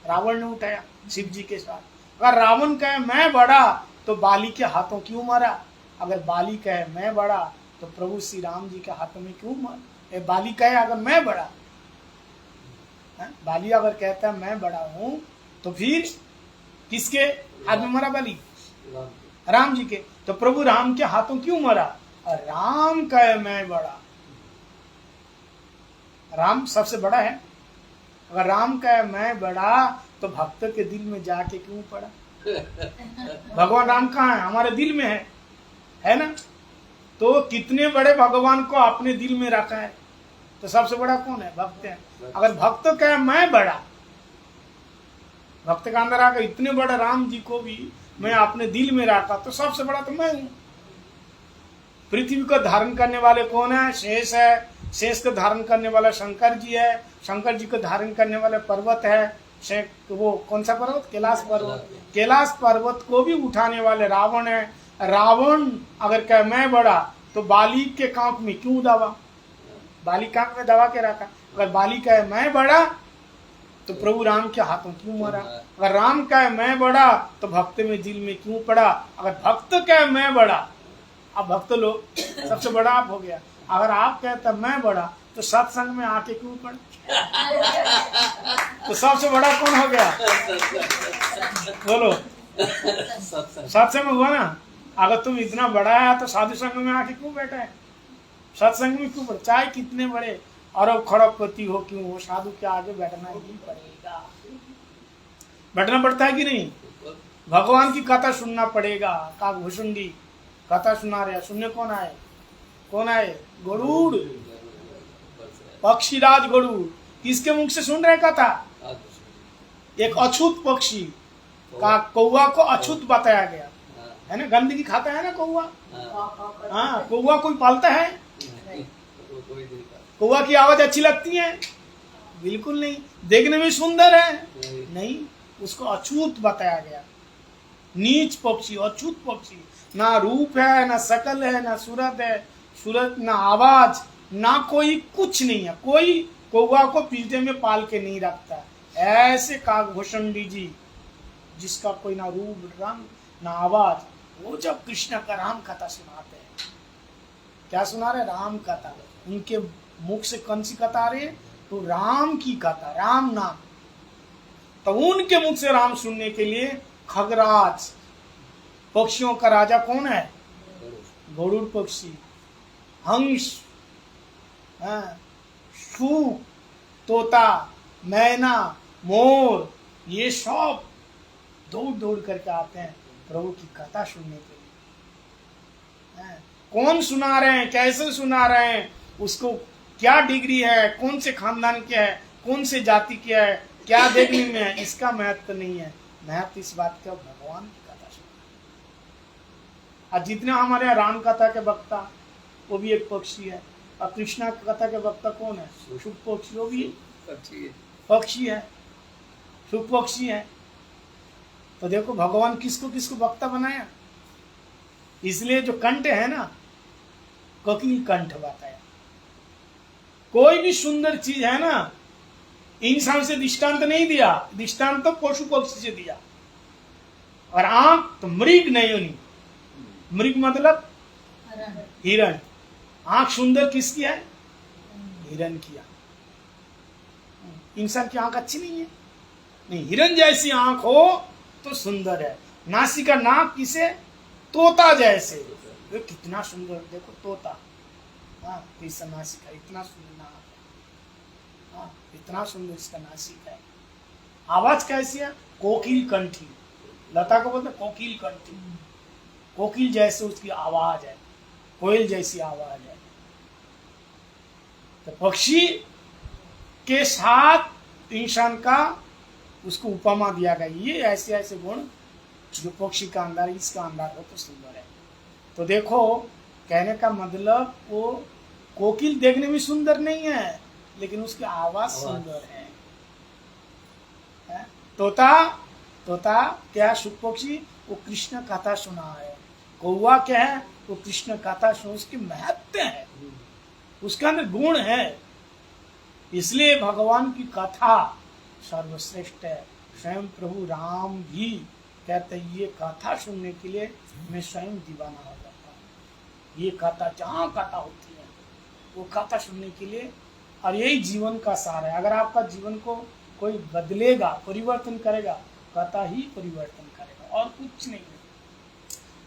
रावण ने उठाया शिव जी के साथ। अगर रावण का मैं बड़ा तो बाली के हाथों क्यों मरा? अगर बाली का मैं बड़ा तो प्रभु श्री राम जी के हाथों में क्यों मरा? बाली का अगर मैं बड़ा, बाली अगर कहता है मैं बड़ा हूं, तो फिर किसके हाथ में मरा बाली? राम जी के। तो प्रभु राम के हाथों क्यों मरा? राम का मैं बड़ा, राम सबसे बड़ा है। अगर राम का मैं बड़ा तो भक्त के दिल में जाके क्यों पड़ा? भगवान राम कहाँ है? हमारे दिल में है ना? तो कितने बड़े भगवान को अपने दिल में रखा है, तो सबसे बड़ा कौन है? भक्त है। अगर भक्त का मैं बड़ा, भक्त का अंदर आकर इतने बड़े राम जी को भी मैं अपने दिल में रखा, तो सबसे बड़ा तो मैं हूं। पृथ्वी को धारण करने वाले कौन है? शेष है। शेष को धारण करने वाला शंकर जी है। शंकर जी को धारण करने वाले पर्वत है, वो कौन सा पर्वत? कैलाश पर्वत। कैलाश पर्वत को भी उठाने वाले रावण है। रावण अगर कहे मैं बड़ा तो बाली के कांख में क्यों दबा? बाली कांख में दबा के रखा। अगर बाली कहे मैं बड़ा तो प्रभु राम के हाथों क्यों मरा? अगर राम कहे मैं बड़ा तो भक्त में दिल में क्यों पड़ा? अगर भक्त कहे मैं बड़ा, अब भक्त लोग सबसे बड़ा आप हो गया। अगर आप कहते मैं बड़ा तो सत्संग में आके क्यों पड़े? तो सबसे बड़ा कौन हो गया? बोलो, सत्संग में हुआ ना। अगर तुम इतना बड़ा है तो साधु संग में आके क्यों बैठा है? सत्संग में क्यों? चाहे कितने बड़े अरब खरबपति हो क्यों हो, साधु के आगे बैठना ही पड़ेगा। बैठना पड़ता है कि नहीं? भगवान की कथा सुनना पड़ेगा। काकभूषुंडी कथा सुना रहे, सुनने कौन आए? कौन आए? गरुड़, पक्षीराज गरुड़। किसके मुख से सुन रहे कथा? एक अछूत पक्षी का कौवा को अछूत बताया गया है ना। गंदगी खाता है ना कौवा। हाँ, कौवा कोई पालता है? कौवा की आवाज अच्छी लगती है? बिल्कुल नहीं। देखने में सुंदर है? नहीं, उसको अछूत बताया गया। नीच पक्षी, अछूत पक्षी। ना रूप है, ना शकल है, ना सूरत, ना आवाज, ना कोई कुछ नहीं है। कोई कौवा को पिंजरे में पाल के नहीं रखता। ऐसे काकभूषुंडी जी, जिसका कोई ना रूप रंग ना आवाज, वो जब कृष्ण का राम कथा सुनाते हैं, क्या सुना रहे? राम कथा। उनके मुख से कौन सी कथा आ रही है? तो राम की कथा, राम नाम। तो उनके मुख से राम सुनने के लिए खगराज, पक्षियों का राजा कौन है? गरुड़ पक्षी, हंस, सूक, तोता, मैना, मोर, ये सब दौड़ दौड़ करके आते हैं प्रभु की कथा सुनने के लिए। कौन सुना रहे हैं, कैसे सुना रहे हैं, उसको क्या डिग्री है, कौन से खानदान के है, कौन से जाति के है, क्या देखने में है, इसका महत्व नहीं है। महत्व इस बात का भगवान की कथा सुना। और जितने हमारे यहाँ राम कथा के वक्ता, वो भी एक पक्षी है। और कृष्णा कथा के वक्ता कौन है? शुक पक्षी, वो भी पक्षी है, शुक पक्षी है। तो देखो भगवान किसको किसको वक्ता बनाया। इसलिए जो कंठ है ना, कोकिल कंठ बताया। कोई भी सुंदर चीज है ना, इंसान से दृष्टांत नहीं दिया, दृष्टांत तो पशु पक्षी से दिया। और आंख तो मृग नहीं होनी। मृग मतलब हिरण। आंख सुंदर किसकी है? हिरण की आंख। इंसान की आंख अच्छी नहीं है। नहीं, हिरन जैसी आंख हो तो सुंदर है। नासिका, नाक किसे? तोता जैसे। वे कितना सुंदर, देखो तोता, हाँ कैसा नासिका, इतना सुंदर नाक, हाँ इतना सुंदर इसका नासिका है। आवाज कैसी है? कोकिल कंठी, लता को बोलते कोकिल कंठी, कोकिल जैसे उसकी आवाज है, कोयल जैसी आवाज है। तो पक्षी के साथ इंसान का उसको उपमा दिया गया, ये ऐसे ऐसे गुण जो पक्षी का अंदर, इसका अंदर हो तो सुंदर है। तो देखो कहने का मतलब, वो कोकिल देखने में सुंदर नहीं है लेकिन उसकी आवाज सुंदर है। तोता, तोता क्या? शुक पक्षी, वो कृष्ण कथा सुना है। कौवा क्या है? वो कृष्ण कथा सुना, उसकी महत्व है, उसके अंदर गुण है। इसलिए भगवान की कथा सर्वश्रेष्ठ है। स्वयं प्रभु राम भी कहते हैं, ये कथा सुनने के लिए मैं स्वयं दीवाना हो जाता हूँ। ये कथा, जहाँ कथा होती है वो कथा सुनने के लिए, और यही जीवन का सार है। अगर आपका जीवन को कोई बदलेगा, परिवर्तन करेगा, कथा ही परिवर्तन करेगा और कुछ नहीं है।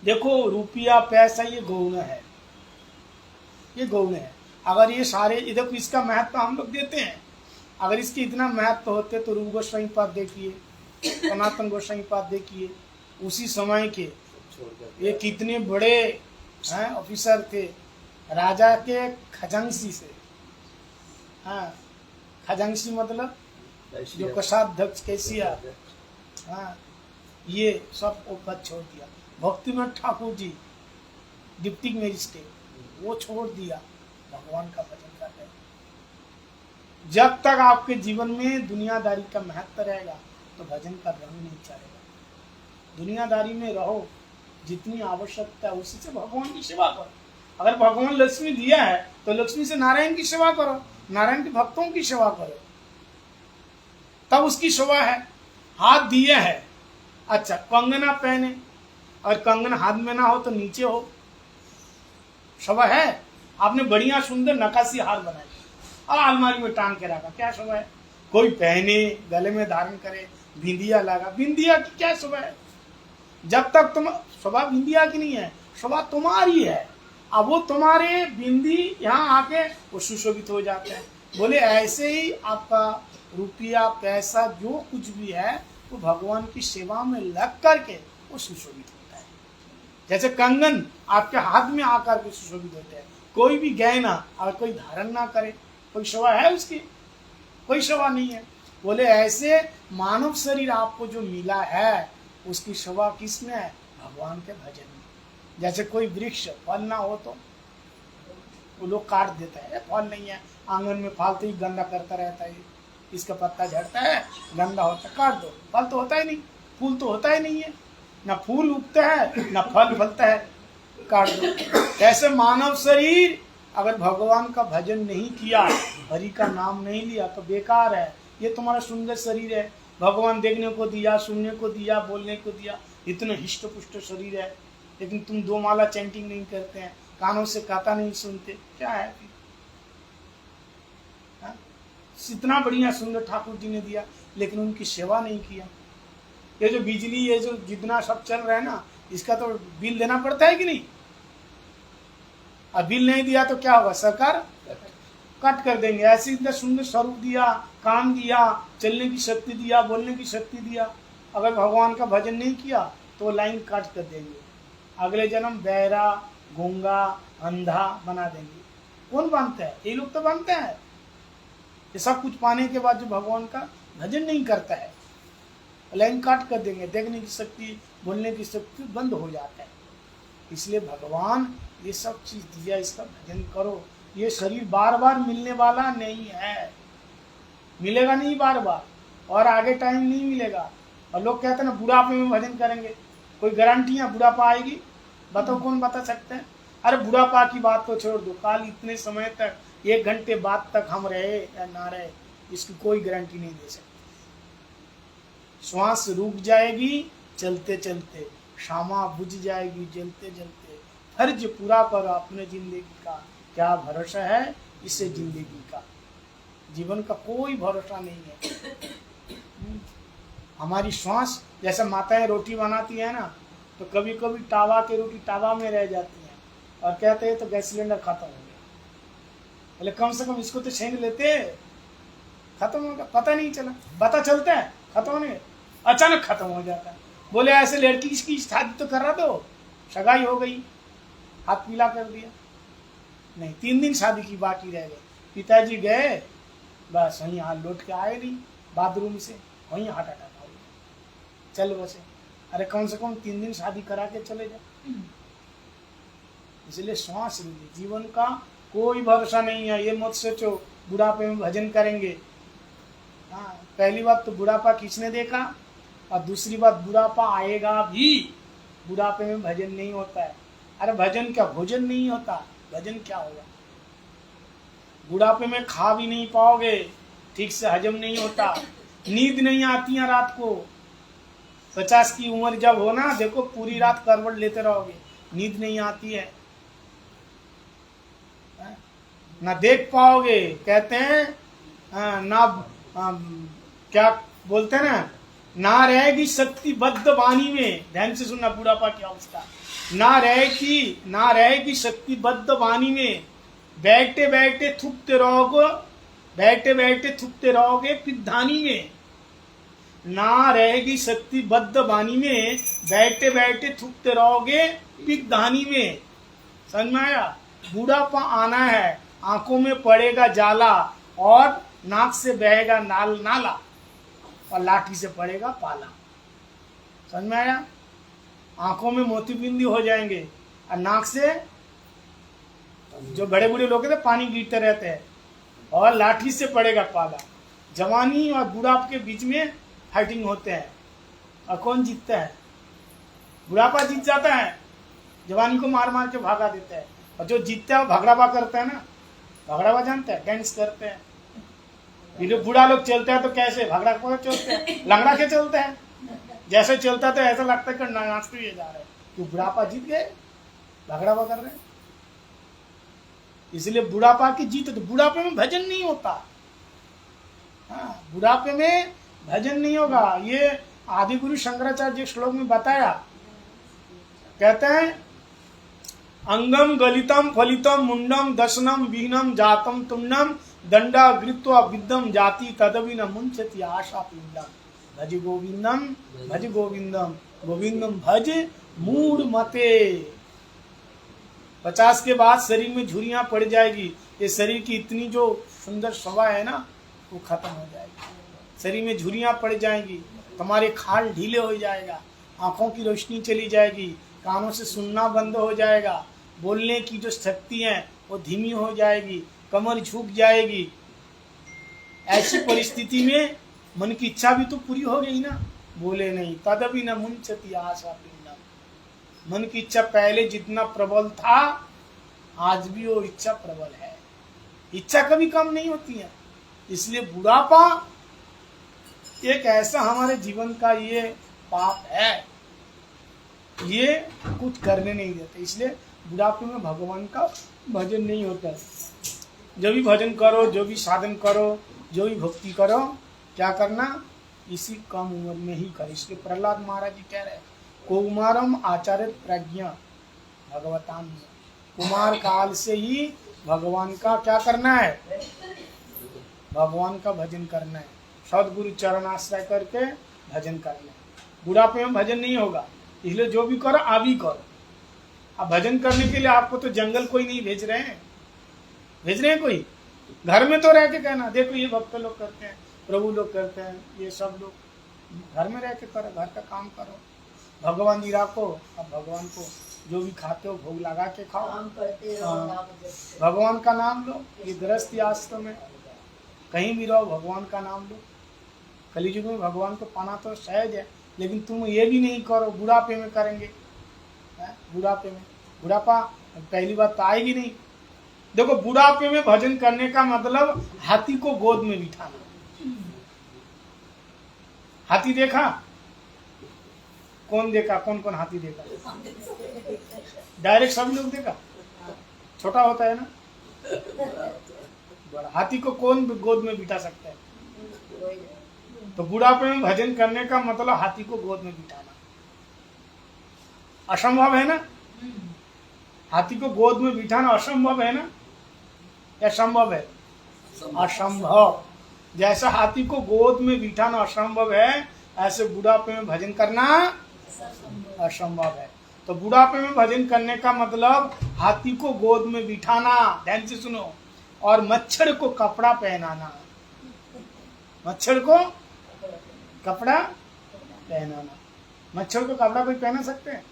देखो रुपया पैसा ये गौण है, ये गौण है। अगर ये सारे, देखो इसका महत्व हम लोग देते हैं, अगर इसके इतना महत्व होते तो रूप गोस्वामी पाद देखिए, सनातन गोस्वामी पाद देखिए, उसी समय के ये कितने बड़े हैं ऑफिसर थे, राजा के खजांसी से, हाँ खजांसी मतलब जो कोषाध्यक्ष कैसिया, हाँ ये सब वो पद छोड़ दिया। भक्तिनाथ ठाकुर जी डिप्टी मजिस्ट्रेट, वो छोड़ दिया, भगवान का भजन करते हैं। जब तक आपके जीवन में दुनियादारी का महत्व रहेगा तो भजन का रंग नहीं चढ़ेगा। दुनियादारी में रहो, जितनी आवश्यकता है उसी से भगवान की सेवा करो। अगर भगवान लक्ष्मी दिया है तो लक्ष्मी से नारायण की सेवा करो, नारायण के भक्तों की सेवा करो, तब उसकी शोभा है। हाथ दिए है, अच्छा कंगना पहने, और कंगन हाथ में ना हो तो नीचे हो, शोभा है। आपने बढ़िया सुंदर नकाशी हार बनाई और अलमारी में टांग के रखा, क्या शोभा है? कोई पहने, गले में धारण करे, बिंदिया लगा, बिंदिया की क्या शोभा है? जब तक तुम, शोभा बिंदिया की नहीं है, शोभा तुम्हारी है। अब वो तुम्हारे बिंदी यहाँ आके वो सुशोभित हो जाते हैं। बोले ऐसे ही आपका रुपया पैसा जो कुछ भी है वो भगवान की सेवा में लग करके वो सुशोभित होता है। जैसे कंगन आपके हाथ में आकर के सुशोभित होते हैं। कोई भी गहना अगर कोई धारण ना करे, कोई शोभा है उसकी? कोई शोभा नहीं है। बोले ऐसे मानव शरीर आपको जो मिला है उसकी शोभा किसमें है? भगवान के भजन में। जैसे कोई वृक्ष फल ना हो तो वो लोग काट देता है, फल नहीं है, आंगन में फालतू ही गंदा करता रहता है, इसका पत्ता झड़ता है, गंदा होता है, काट दो, फल तो होता ही नहीं, फूल तो होता ही नहीं है, ना फूल उगता है ना फल फलता है, काट दो। ऐसे मानव शरीर अगर भगवान का भजन नहीं किया, हरि का नाम नहीं लिया तो बेकार है। ये तुम्हारा सुंदर शरीर है, भगवान देखने को दिया, सुनने को दिया, बोलने को दिया, इतना हिष्ट पुष्ट शरीर है, लेकिन तुम दो माला चैंटिंग नहीं करते हैं, कानों से कथा नहीं सुनते, क्या है? इतना बढ़िया सुंदर ठाकुर जी ने दिया लेकिन उनकी सेवा नहीं किया। ये जो बिजली, ये जो जितना सब चल रहा है ना, इसका तो बिल देना पड़ता है कि नहीं? अब बिल नहीं दिया तो क्या होगा? सरकार कट कर देंगे। ऐसे इतना सुंदर स्वरूप दिया, कान दिया, चलने की शक्ति दिया, बोलने की शक्ति दिया, अगर भगवान का भजन नहीं किया तो लाइन काट कर देंगे, अगले जन्म बहरा, गूंगा, अंधा बना देंगे। कौन बांधता है? ये लोग तो बांधते हैं। ये सब कुछ पाने के बाद जो भगवान का भजन नहीं करता है, लाइन काट कर देंगे, देखने की शक्ति, बोलने की शक्ति बंद हो जाता है। इसलिए भगवान ये सब चीज दिया, इसका भजन करो। ये शरीर बार बार मिलने वाला नहीं है, मिलेगा नहीं बार बार, और आगे टाइम नहीं मिलेगा। और लोग कहते हैं ना बुढ़ापे में भजन करेंगे, कोई गारंटी है बुढ़ापा आएगी? बताओ, कौन बता सकते हैं? अरे बुढ़ापा की बात तो छोड़ दो, काल इतने समय तक, 1 घंटे बाद तक हम रहे या ना रहे, इसकी कोई गारंटी नहीं दे सकते। श्वास रुक जाएगी चलते चलते, शामा बुझ जाएगी जलते जलते। फर्ज पूरा करो अपने जिंदगी का, क्या भरोसा है इससे जिंदगी का? जीवन का कोई भरोसा नहीं है। हमारी श्वास, जैसे माताएं रोटी बनाती है ना, तो कभी कभी तावा की रोटी तावा में रह जाती है और कहते हैं तो गैस सिलेंडर खत्म हो गया। बोले कम से कम इसको तो छीन लेते, खत्म हो गया, पता नहीं चला, पता चलता है खत्म होने, अचानक खत्म हो जाता है। बोले ऐसे लड़की की शादी तो कर रहा दो, सगाई हो गई, हाथ पीला कर दिया, नहीं 3 दिन शादी की बाकी रह गई। पिताजी गए, बस वहीं हाथ लौट के आए नहीं बाथरूम से, वहीं हार्ट अटैक हो गया, चल बसे। अरे कम से कम 3 दिन शादी करा के चले जाए। इसलिए श्वास लीजिए, जीवन का कोई भरोसा नहीं है। ये मत सोचो बुढ़ापे में भजन करेंगे। हाँ, पहली बात तो बुढ़ापा किसने देखा, और दूसरी बात बुढ़ापा आएगा भी, बुढ़ापे में भजन नहीं होता है। अरे भजन क्या, भोजन नहीं होता, भजन क्या होगा। बुढ़ापे में खा भी नहीं पाओगे, ठीक से हजम नहीं होता, नींद नहीं आती है रात को। 50 की उम्र जब हो ना, देखो पूरी रात करवट लेते रहोगे, नींद नहीं आती है, ना देख पाओगे। कहते हैं ना, क्या बोलते हैं ना रहेगी शक्ति बद्ध वाणी में, ध्यान से सुनना बुढ़ापा की अवस्था, ना रहेगी शक्ति बद्ध वाणी में, बैठते बैठते थूकते रहोगे पिधानी में। ना रहेगी शक्ति बद्ध वाणी में, बैठते बैठते थूकते रहोगे पिधानी में। समझ में आया। बुढ़ापा आना है, आंखों में पड़ेगा जाला और नाक से बहेगा नाला और लाठी से पड़ेगा पाला। समझ में आया। आंखों में मोतीबिंदी हो जाएंगे और नाक से, जो बड़े बूढ़े लोग थे, पानी गिरते रहते हैं, और लाठी से पड़ेगा पाला। जवानी और बुढ़ापे के बीच में फाइटिंग होते हैं, और कौन जीतता है, बुढ़ापा जीत जाता है, जवानी को मार मार के भागा देता है। और जो जीतता है वो भगड़ावा करता है ना, भगड़ावा जानते हैं, डांस करते हैं। ये जो बूढ़ा लोग चलते हैं तो कैसे भगड़ा को चलते हैं, लंगड़ा के चलते हैं, जैसे चलता तो ऐसा लगता है कि नाचते हुए जा रहे हैं, क्यों बुढ़ापा जीत गए, भगड़ावा कर रहे हैं। इसलिए बुढ़ापा की जीत, तो बुढ़ापे में भजन नहीं होता। हाँ, बुढ़ापे में भजन नहीं होगा। ये आदि गुरु शंकराचार्य जी श्लोक में बताया, कहते हैं अंगम गलितम फलितम मुंडम दशनम विहीनम जातम तुंडम दंडा गृत्वा विद्यम जाति तदवि न मुंचति आशा पिंडम भज गोविंदम गोविंदम भज मूड मते। 50 के बाद शरीर में झुर्रियां पड़ जाएगी। ये शरीर की इतनी जो सुंदर शोभा है ना, वो खत्म हो जाएगी। शरीर में झुर्रियां पड़ जाएंगी, तुम्हारे खाल ढीले हो जाएगा, आंखों की रोशनी चली जाएगी, कानों से सुनना बंद हो जाएगा, बोलने की जो शक्ति है वो धीमी हो जाएगी, कमर झुक जाएगी। ऐसी परिस्थिति में मन की इच्छा भी तो पूरी हो गई ना, बोले नहीं तदपि न मुंचति आशा पिंडम। मन की इच्छा पहले जितना प्रबल था, आज भी वो इच्छा प्रबल है। इच्छा कभी कम नहीं होती है। इसलिए बुढ़ापा एक ऐसा हमारे जीवन का ये पाप है, ये कुछ करने नहीं देते। इसलिए बुढ़ापे में भगवान का भजन नहीं होता है। जो भी भजन करो, जो भी साधन करो, जो भी भक्ति करो, क्या करना, इसी कम उम्र में ही कर। इसलिए प्रहलाद महाराज जी कह रहे हैं कौमारम आचार्य प्रज्ञा भगवतान, कुमार काल से ही भगवान का क्या करना है, भगवान का भजन करना है, सदगुरु चरण आश्रय करके भजन करना है। बुढ़ापे में भजन नहीं होगा। इसलिए जो भी करो अभी करो। अब भजन करने के लिए आपको तो जंगल कोई नहीं भेज रहे हैं, भेज रहे हैं कोई, घर में तो रह के कहना, देखो ये भक्त लोग करते हैं, प्रभु लोग करते हैं, ये सब लोग घर में रह के करो, घर का काम करो, भगवान जी राखो। अब भगवान को जो भी खाते हो भोग लगा के खाओ, भगवान का नाम लो। ये गृहस्थी आश्रम में कहीं भी रहो भगवान का नाम लो। कलियुग में भगवान को पाना तो सहज है, लेकिन तुम ये भी नहीं करो, बुढ़ापे में करेंगे। बुढ़ापे में, बुढ़ापा पहली बात तो आएगी नहीं। देखो बुढ़ापे में भजन करने का मतलब हाथी को गोद में बिठाना। हाथी देखा, कौन देखा, कौन कौन हाथी देखा, डायरेक्ट सब लोग देखा, छोटा होता है ना, बड़ा हाथी को कौन गोद में बिठा सकता है, तो बुढ़ापे में भजन करने का मतलब हाथी को गोद में बिठाना असंभव है ना। हाथी को गोद में बिठाना असंभव है ना, या संभव है? असंभव। जैसा हाथी को गोद में बिठाना असंभव है, ऐसे बुढ़ापे में भजन करना असंभव है। तो बुढ़ापे में भजन करने का मतलब हाथी को गोद में बिठाना, ध्यान से सुनो, और मच्छर को कपड़ा पहनाना। मच्छर को कपड़ा पहनाना। मच्छर को कपड़ा कोई पहना सकते हैं?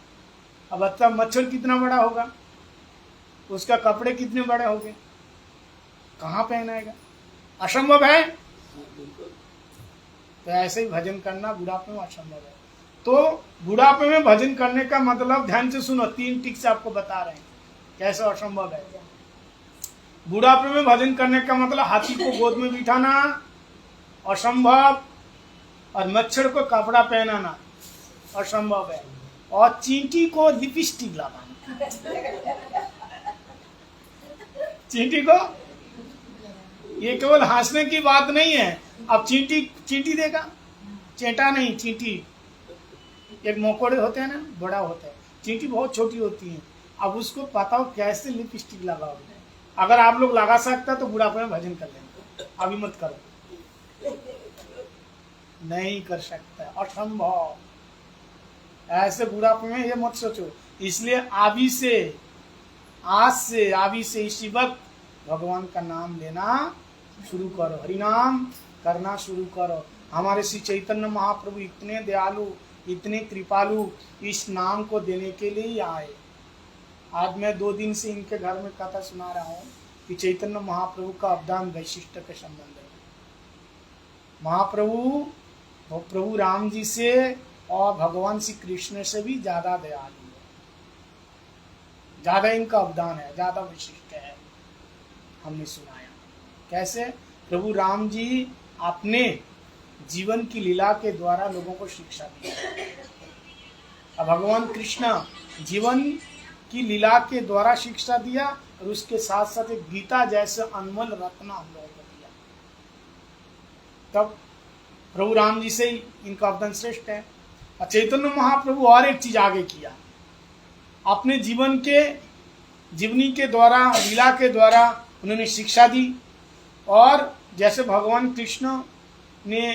अब अच्छा, मच्छर कितना बड़ा होगा, उसका कपड़े कितने बड़े होंगे, कहाँ पहनाएगा? असंभव है। तो ऐसे ही भजन करना बुढ़ापे में असंभव है। तो बुढ़ापे में भजन करने का मतलब, ध्यान से सुनो, 3 टिक से आपको बता रहे हैं कैसे असंभव है। बुढ़ापे में भजन करने का मतलब हाथी को गोद में बिठाना असंभव, और मच्छर को कपड़ा पहनाना असंभव है, और चींटी को लिपस्टिक लगाना। चींटी को, ये केवल हंसने की बात नहीं है। अब चींटी देखा, चेटा नहीं, चींटी एक मोकोड़े होते हैं ना, बड़ा होता है, चींटी बहुत छोटी होती है। अब उसको पता हो कैसे लिपस्टिक लगाओगे। अगर आप लोग लगा सकता तो बुढ़ापे में भजन कर लेंगे, अभी मत करो, नहीं कर सकता, असंभव। ऐसे बुढ़ापे में ये मत सोचो। इसलिए अभी से, आज से, अभी से इसी वक्त भगवान का नाम लेना शुरू करो, हरिनाम करना शुरू करो। हमारे श्री चैतन्य महाप्रभु इतने दयालु, इतने कृपालु, इस नाम को देने के लिए ही आए। आज मैं 2 दिन से इनके घर में कथा सुना रहा हूँ कि चैतन्य महाप्रभु का अवदान वैशिष्ट के संबंध में। महाप्रभु प्रभु राम जी से और भगवान श्री कृष्ण से भी ज्यादा दयालु है, ज्यादा इनका अवदान है, ज्यादा विशिष्ट है। हमने सुनाया कैसे प्रभु राम जी अपने जीवन की लीला के द्वारा लोगों को शिक्षा दी। अब भगवान कृष्ण जीवन की लीला के द्वारा शिक्षा दिया, और उसके साथ साथ एक गीता जैसे अनमोल रत्न हम लोगों को दिया। तब प्रभु राम जी से इनका अवदान श्रेष्ठ है। और चैतन्य महाप्रभु और एक चीज आगे किया, अपने जीवनी के द्वारा, लीला के द्वारा उन्होंने शिक्षा दी। और जैसे भगवान कृष्ण ने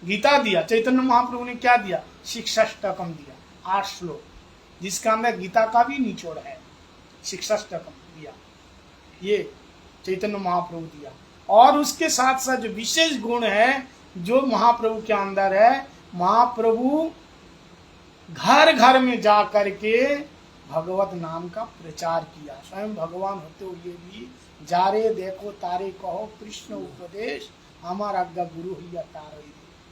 गीता दिया, चैतन्य महाप्रभु ने क्या दिया? शिक्षाष्टकम दिया, 8 श्लोक, जिसका अंदर गीता का भी निचोड़ है। शिक्षाष्टकम दिया, ये चैतन्य महाप्रभु दिया। और उसके साथ साथ जो विशेष गुण है जो महाप्रभु के अंदर है, महाप्रभु घर घर में जा करके भगवत नाम का प्रचार किया। स्वयं भगवान होते हुए भी जारे देखो तारे कहो कृष्ण उपदेश, हमार आज्ञा गुरु हिया तारे।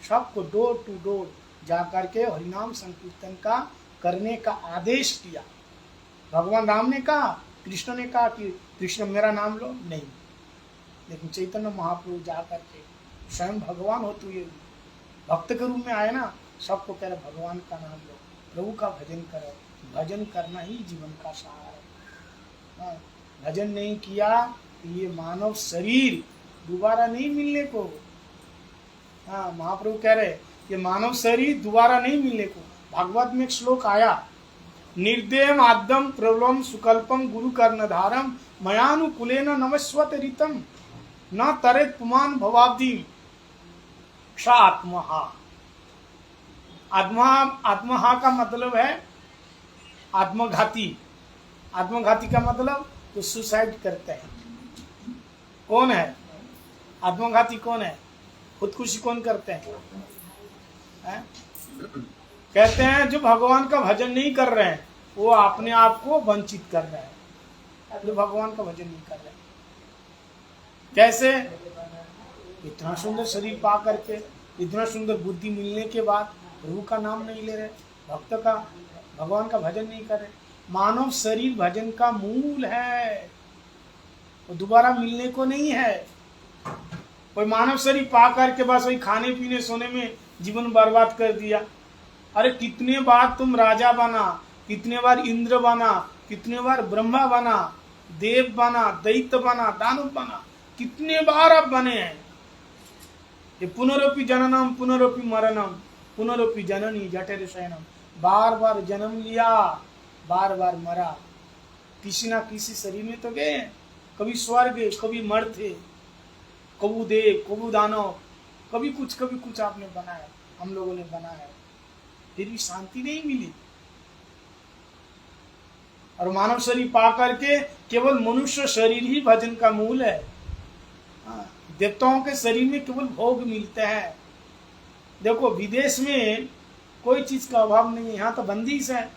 सबको डोर टू डोर जा करके हरिनाम संकीर्तन का करने का आदेश किया। भगवान राम ने कहा, कृष्ण ने कहा कि कृष्ण मेरा नाम लो, नहीं, लेकिन चैतन्य महाप्रभु जा करके स्वयं भगवान होते हुए भक्त के रूप में आए ना, सबको कह रहे भगवान का नाम लो, प्रभु का भजन करो। भजन करना ही जीवन का सहारा है। भजन नहीं किया तो ये मानव शरीर दोबारा नहीं मिलने को। हाँ, महाप्रभु कह रहे ये मानव शरीर दोबारा नहीं मिलने को। भागवत में एक श्लोक आया, निर्देम आद्यम प्रबलम सुकल्पम गुरु कर्णधारम मयानुकूलेन नमस्वत ऋतम न तरेत पुमान भवाब्दी सा आत्महा। आत्महा का मतलब है आत्मघाती। आत्मघाती का मतलब तो सुसाइड करते हैं। कौन है आत्मघाती? कौन है? खुदकुशी कौन करते हैं? कहते हैं जो भगवान का भजन नहीं कर रहे हैं वो अपने आप को वंचित कर रहे हैं, जो भगवान का भजन नहीं कर रहे हैं। कैसे? इतना सुंदर शरीर पा करके, इतना सुंदर बुद्धि मिलने के बाद प्रभु का नाम नहीं ले रहे, भक्त का, भगवान का भजन नहीं कर रहे। मानव शरीर भजन का मूल है, वो दोबारा मिलने को नहीं है। कोई मानव शरीर पा करके बस वही खाने पीने सोने में जीवन बर्बाद कर दिया। अरे कितने बार तुम राजा बना, कितने बार इंद्र बना, कितने बार ब्रह्मा बना, देव बना, दैत्य बना, दानव बना, कितने बार आप बने हैं। ये पुनरपि जननम पुनरपि मरणम पुनरपि जननी जठर शयनम, बार बार जन्म लिया, बार बार मरा, किसी ना किसी शरीर में तो गए। कभी स्वर्ग, कभी मर्त्य, कबू देव, कबू दानव, कभी कुछ आपने बनाया, हम लोगों ने बनाया, फिर भी शांति नहीं मिली। और मानव शरीर पा करके केवल मनुष्य शरीर ही भजन का मूल है। देवताओं के शरीर में केवल भोग मिलते हैं। देखो विदेश में कोई चीज का अभाव नहीं है, यहाँ तो बंदिश है,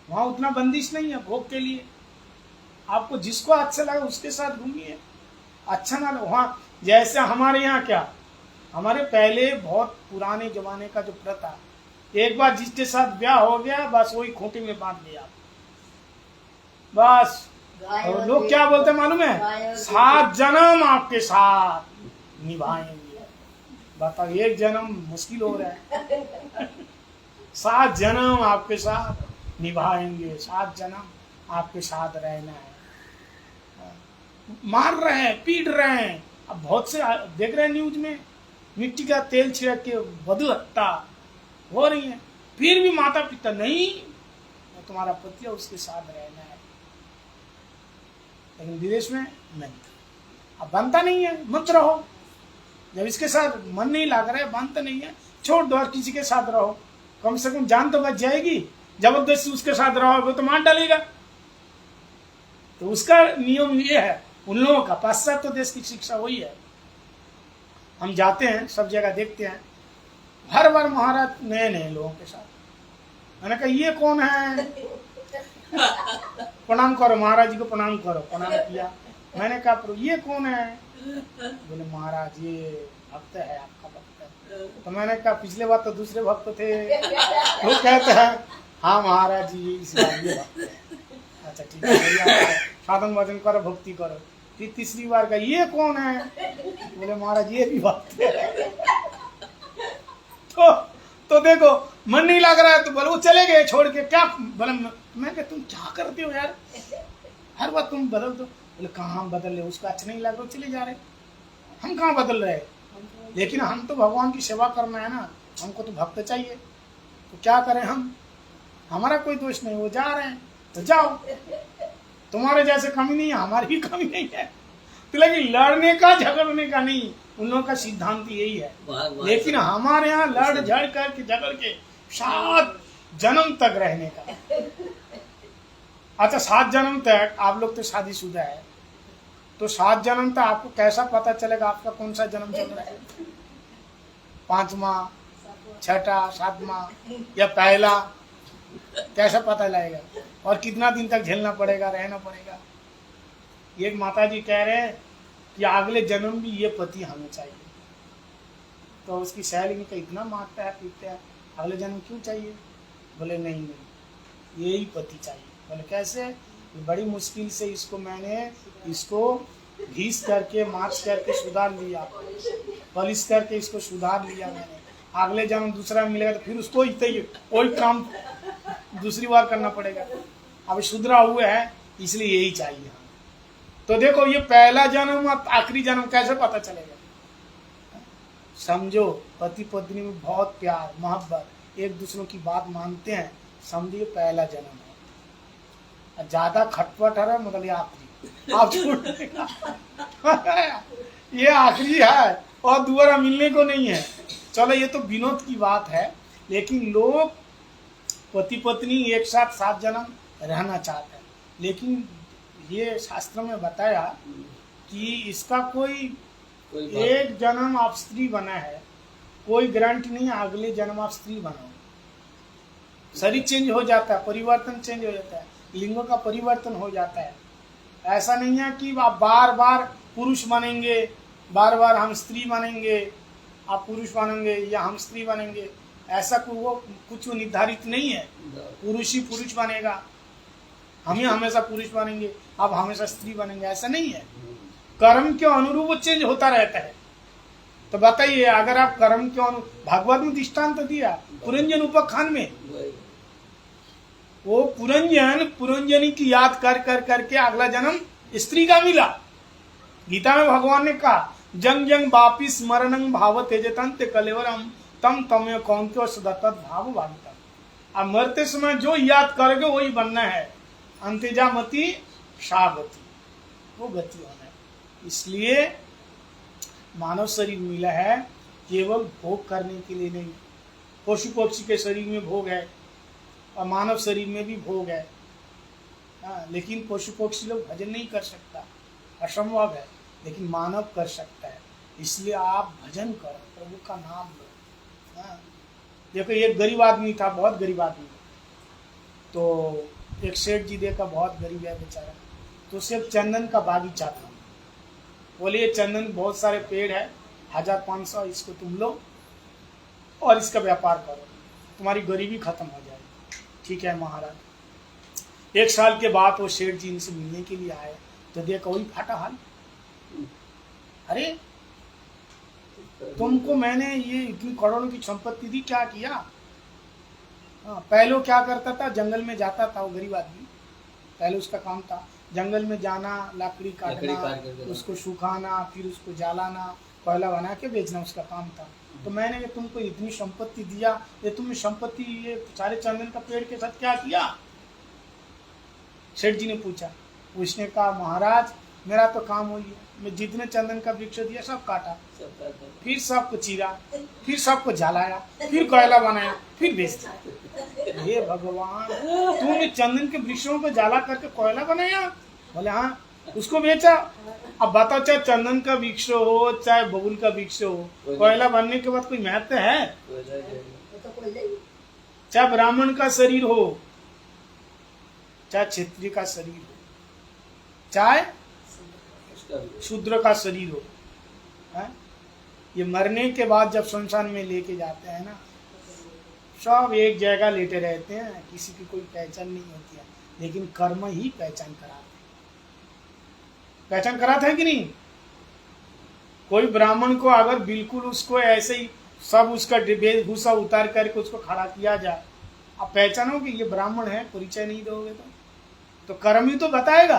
वहां उतना बंदिश नहीं है भोग के लिए। आपको जिसको अच्छा लगा उसके साथ घूमिए, अच्छा ना लगे वहां। जैसे हमारे यहाँ क्या, हमारे पहले बहुत पुराने जमाने का जो प्रथा, एक बार जिसके साथ ब्याह हो गया बस वही खूंटी में बांध लिया बस। और लोग क्या बोलते हैं मालूम है, 7 जन्म आपके साथ निभाएंगे। बताओ, एक जन्म मुश्किल हो रहा है, 7 जन्म आपके साथ निभाएंगे, 7 जन्म आपके साथ रहना है। मार रहे हैं, पीट रहे हैं। अब बहुत से देख रहे हैं न्यूज में, मिट्टी का तेल छिड़क के वधू हत्या हो रही है, फिर भी माता पिता नहीं, तुम्हारा पति है उसके साथ रहना है। लेकिन विदेश में नहीं, अब बनता नहीं है, मत रहो। जब इसके साथ मन नहीं लग रहा है, बनता नहीं है, छोड़ दो और किसी के साथ रहो, कम से कम जान तो बच जाएगी। जबरदस्ती उसके साथ रहो वो तो मार डालेगा। तो उसका नियम ये है उन लोगों का। पाश्चात्य देश की शिक्षा वही है। हम जाते हैं सब जगह देखते हैं, हर बार महाराज नए नए लोगों के साथ। मैंने कहा ये कौन है, प्रणाम करो महाराज जी को, प्रणाम करो। प्रणाम किया। मैंने कहा प्रभु ये कौन है, बोले महाराज ये भक्त है, आपका भक्त है। तो मैंने कहा पिछले बार तो दूसरे भक्त थे। वो कहते हैं हाँ महाराज जी इस बार ये भक्त है। अच्छा ठीक है, साधन भजन करो, भक्ति करो। फिर तीसरी बार का ये कौन है, बोले महाराज ये भी भक्त है। तो देखो मन नहीं लग रहा है तो बोले वो चले गए छोड़ के। क्या बोले, मैं तुम क्या करते हो यार, हर बार तुम बदल दो। बोले कहाँ हम बदल रहे, उसको अच्छा नहीं लग रहा चले जा रहे, हम कहाँ बदल रहे। लेकिन हम तो भगवान की सेवा करना है ना, हमको तो भक्त चाहिए। तो क्या करें हम, हमारा कोई दोष नहीं, वो जा रहे हैं तो जाओ, तुम्हारे जैसे कमी नहीं है, हमारी भी कमी नहीं है। तो लेकिन लड़ने का झगड़ने का नहीं, उन लोगों का सिद्धांत यही है। लेकिन हमारे यहाँ लड़ झड़ करके झगड़ के 7 जन्म तक रहने का। अच्छा 7 जन्म तक, आप लोग तो शादीशुदा है, तो 7 जन्म तक आपको कैसा पता चलेगा आपका कौन सा जन्म चल रहा है, 5वां, 6वां, 7वां या पहला, कैसा पता लगेगा। और कितना दिन तक झेलना पड़ेगा, रहना पड़ेगा। एक माता जी कह रहे हैं कि अगले जन्म भी ये पति हमें चाहिए। तो उसकी सहेली ने कहा इतना मारता है पीटता है, अगले जन्म क्यों चाहिए। बोले नहीं यही पति चाहिए। बोले कैसे, बड़ी मुश्किल से इसको मैंने घीस करके मार्च करके सुधार लिया, पॉलिश करके इसको सुधार लिया मैंने। अगले जन्म दूसरा मिलेगा तो फिर उसको वही काम दूसरी बार करना पड़ेगा। अब सुधरा हुआ है इसलिए यही चाहिए। तो देखो ये पहला जन्म और आखिरी जन्म कैसे पता चलेगा। समझो पति पत्नी में बहुत प्यार मोहब्बत, एक दूसरों की बात मानते हैं, समझिए पहला जन्म है। ज्यादा खटपट है मतलब ये आखिरी, आप छोड़ ये आखिरी है और दोबारा मिलने को नहीं है। चलो ये तो विनोद की बात है, लेकिन लोग पति पत्नी एक साथ 7 जन्म रहना चाहते हैं। लेकिन ये शास्त्र में बताया कि इसका कोई एक जन्म आप स्त्री बना है, कोई गारंटी नहीं है अगले जन्म आप स्त्री बनाओ। शरीर चेंज हो जाता है, परिवर्तन चेंज हो जाता है, लिंगों का परिवर्तन हो जाता है। ऐसा नहीं है कि आप बार बार पुरुष बनेंगे, बार बार हम स्त्री बनेंगे, आप पुरुष बनेंगे या हम स्त्री बनेंगे, ऐसा कुछ निर्धारित नहीं है। पुरुष ही पुरुष बनेगा, हम ही हमेशा पुरुष बनेंगे, अब हमेशा स्त्री बनेंगे, ऐसा नहीं है। कर्म के अनुरूप चेंज होता रहता है। तो बताइए अगर आप कर्म के अनुरूप, भागवत में दृष्टांत दिया पुरंजन उपाख्यान में, वो पुरंजनी की याद कर करके अगला जन्म स्त्री का मिला। गीता में भगवान ने कहा जंग जंग वापि स्मरणं भाव तेजतंत कलेवरम तम तमेव कौंत्यो सदत भाव वालिका। अब मरते समय जो याद करोगे वही बनना है, अंत्यजामति शागति, वो गति होना है। इसलिए मानव शरीर मिला है केवल भोग करने के लिए नहीं। पशु पक्षी के शरीर में भोग है और मानव शरीर में भी भोग है। लेकिन पशु पक्षी लोग भजन नहीं कर सकता, असंभव है, लेकिन मानव कर सकता है। इसलिए आप भजन करो, प्रभु का नाम लो। देखो एक गरीब आदमी था, बहुत गरीब आदमी, तो एक सेठ जी देखा बहुत गरीब है बेचारा, तो सिर्फ चंदन का बागीचा था। बोले ये चंदन बहुत सारे पेड़ है, 1500, इसको तुम लो और इसका व्यापार करो, तुम्हारी गरीबी खत्म हो जाएगी। ठीक है महाराज। 1 साल के बाद वो सेठ जी इनसे मिलने के लिए आए, तो देखो वही फाटा हाल। अरे तुमको मैंने ये इतनी करोड़ों की संपत्ति दी, क्या किया? पहले क्या करता था, जंगल में जाता था वो गरीब आदमी, पहले उसका काम था जंगल में जाना, लकड़ी काटना, उसको सुखाना, फिर उसको जलाना, कोयला बना के बेचना, उसका काम था। तो मैंने ये तुमको इतनी संपत्ति दिया, ये तुमने संपत्ति ये सारे चंदन का पेड़ के साथ क्या किया? सेठ जी ने पूछा। उसने कहा महाराज मेरा तो काम वही है, मैं जितने चंदन का वृक्ष दिया सब काटा, फिर सबको चीरा, फिर सबको जलाया, फिर कोयला बनाया, फिर बेच दिया। हे भगवान, तुमने चंदन के वृक्षों को जला करके कोयला बनाया? बोले हाँ, उसको बेचा। अब बताओ, चाहे चंदन का वृक्ष हो चाहे बबूल का वृक्ष हो, कोयला बनने के बाद कोई महत्व है? चाहे ब्राह्मण का शरीर हो, चाहे क्षत्रिय का शरीर हो, चाहे शूद्र का शरीर हो, है? ये मरने के बाद जब शमशान में लेके जाते हैं ना, सब एक जगह लेटे रहते हैं, किसी की कोई पहचान नहीं होती है, लेकिन कर्म ही पहचान कराते हैं। पहचान कराते हैं कि नहीं? कोई ब्राह्मण को अगर बिल्कुल उसको ऐसे ही सब उसका वेशभूषा उतार करके उसको खड़ा किया जाए, आप पहचानोगे ये ब्राह्मण है? परिचय नहीं दोगे तो कर्म ही तो बताएगा।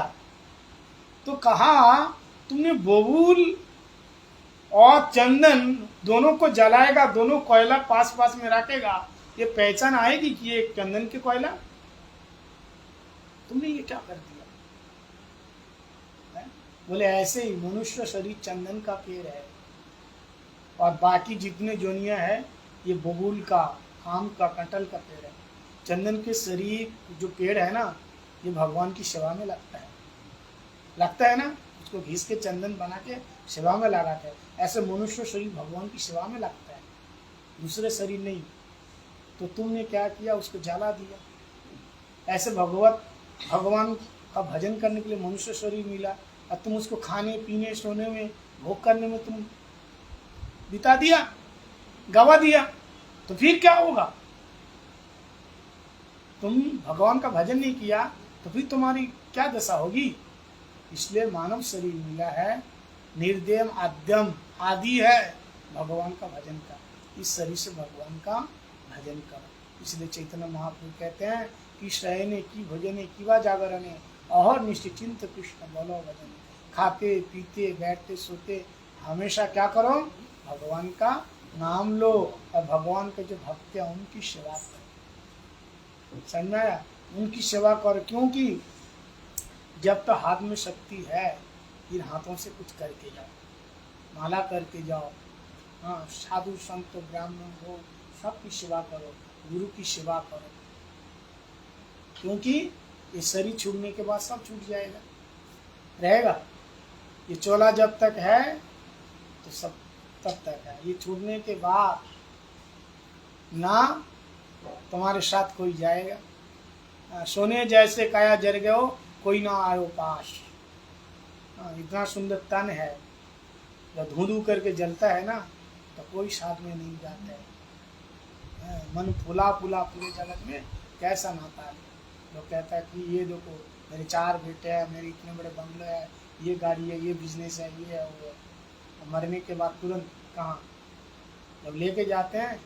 तो कहा तुमने बबूल और चंदन दोनों को जलाएगा, दोनों कोयला पास पास में रखेगा, ये पहचान आएगी कि ये चंदन के कोयला? तुमने ये क्या कर दिया? बोले ऐसे ही मनुष्य शरीर चंदन का पेड़ है और बाकी जितने जोनिया है ये बबूल का, आम का, कटहल का पेड़ है। चंदन के शरीर जो पेड़ है ना, ये भगवान की सेवा में लगता है ना, उसको घिस के चंदन बना के सेवा में लगाते हैं। ऐसे मनुष्य शरीर भगवान की सेवा में लगता है, दूसरे शरीर नहीं। तो तुमने क्या किया? उसको जला दिया। ऐसे भगवान का भजन करने के लिए मनुष्य शरीर मिला और तुम उसको खाने पीने सोने में भोग करने में तुम बिता दिया, गवा दिया, तो फिर क्या होगा? तुम भगवान का भजन नहीं किया तो फिर तुम्हारी क्या दशा होगी? इसलिए मानव शरीर मिला है, निर्देम आद्यम आदि है भगवान का भजन का। इस शरीर से भगवान का भजन करो। इसलिए चैतन्य महाप्रभु कहते हैं कि शयने की भजने की वा जागरणे और निश्चिंत कृष्ण बोलो भजन। खाते पीते बैठते सोते हमेशा क्या करो? भगवान का नाम लो और भगवान के जो भक्त है उनकी सेवा करो। समझाया? उनकी सेवा करो, क्योंकि जब तक हाथ में शक्ति है इन हाथों से कुछ करके जाओ, माला करके जाओ। हाँ, साधु संत ब्राह्मण हो सबकी सेवा करो, गुरु की सेवा करो, क्योंकि ये शरीर छूटने के बाद सब छूट जाएगा, रहेगा। ये चोला जब तक है तो सब तब तक है, ये छूटने के बाद ना तुम्हारे साथ कोई जाएगा। सोने जैसे काया जर गए हो, कोई ना आयो पास। इतना सुंदर तन है, जब धू धू करके जलता है ना तो कोई साथ में नहीं जाता है। मन फुला फुला पूरे जगत में कैसा नाता है। लोग कहता है कि ये देखो मेरे 4 बेटे हैं, मेरे इतने बड़े बंगले हैं, ये गाड़ी है, ये बिजनेस है, ये है, वो है। मरने के बाद तुरंत कहाँ? जब लेके जाते हैं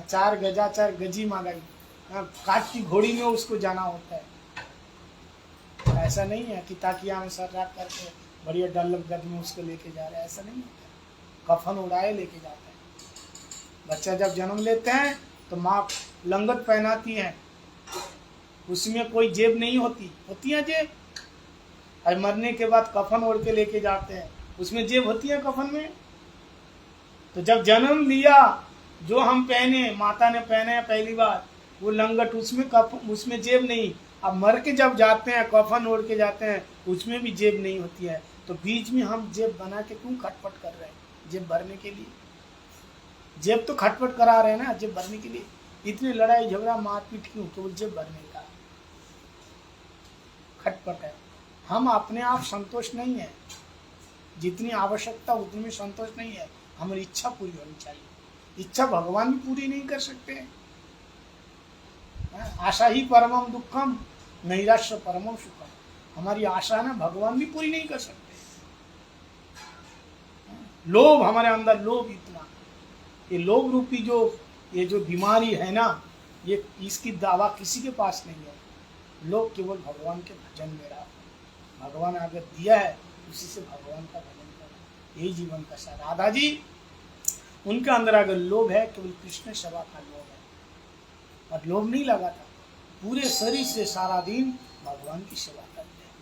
4 गजा 4 गजी मांगाई, काट की घोड़ी में उसको जाना होता है। ऐसा नहीं है कि ताकिया में सर रख करके बढ़िया डल गद में उसको लेके जा रहे हैं, ऐसा नहीं होता। कफन उड़ाए लेके जाते हैं। बच्चा जब जन्म लेते हैं तो माँ लंगट पहनाती है, उसमें कोई जेब नहीं होती, होती है जेब। और मरने के बाद कफन ओढ़ के लेके जाते हैं, उसमें जेब होती है कफन में। तो जब जन्म लिया, जो हम पहने, माता ने पहने हैं पहली बार, वो लंगट, उसमें जेब नहीं। अब मर के जब जाते हैं, कफन ओढ़ के जाते हैं, उसमें भी जेब नहीं होती है। तो बीच में हम जेब बना के क्यों खटपट कर रहे हैं? जेब भरने के लिए। जेब तो खटपट करा रहे हैं ना, जेब भरने के लिए। इतनी लड़ाई झगड़ा मारपीट क्यों? केवल जेब भरने का खटपट है। हम अपने आप संतोष नहीं है, जितनी आवश्यकता उतनी में संतोष नहीं है। हमारी इच्छा पूरी होनी चाहिए। इच्छा भगवान भी पूरी नहीं कर सकते हैं। आशा ही परमम दुखम, नैराश्य परमम सुखम। हमारी आशा ना भगवान भी पूरी नहीं कर सकते। लोभ, हमारे अंदर लोभ इतना, ये लोभ रूपी ये जो बीमारी है ना, ये इसकी दावा किसी के पास नहीं है। लोग केवल भगवान के भजन में रहा, भगवान अगर दिया है उसी से भगवान का भजन करना, यही जीवन का सार। राधा जी, उनके अंदर अगर लोभ है, केवल कृष्ण सेवा का लोभ है, और लोभ नहीं लगा था। पूरे शरीर से सारा दिन भगवान की सेवा करते हैं।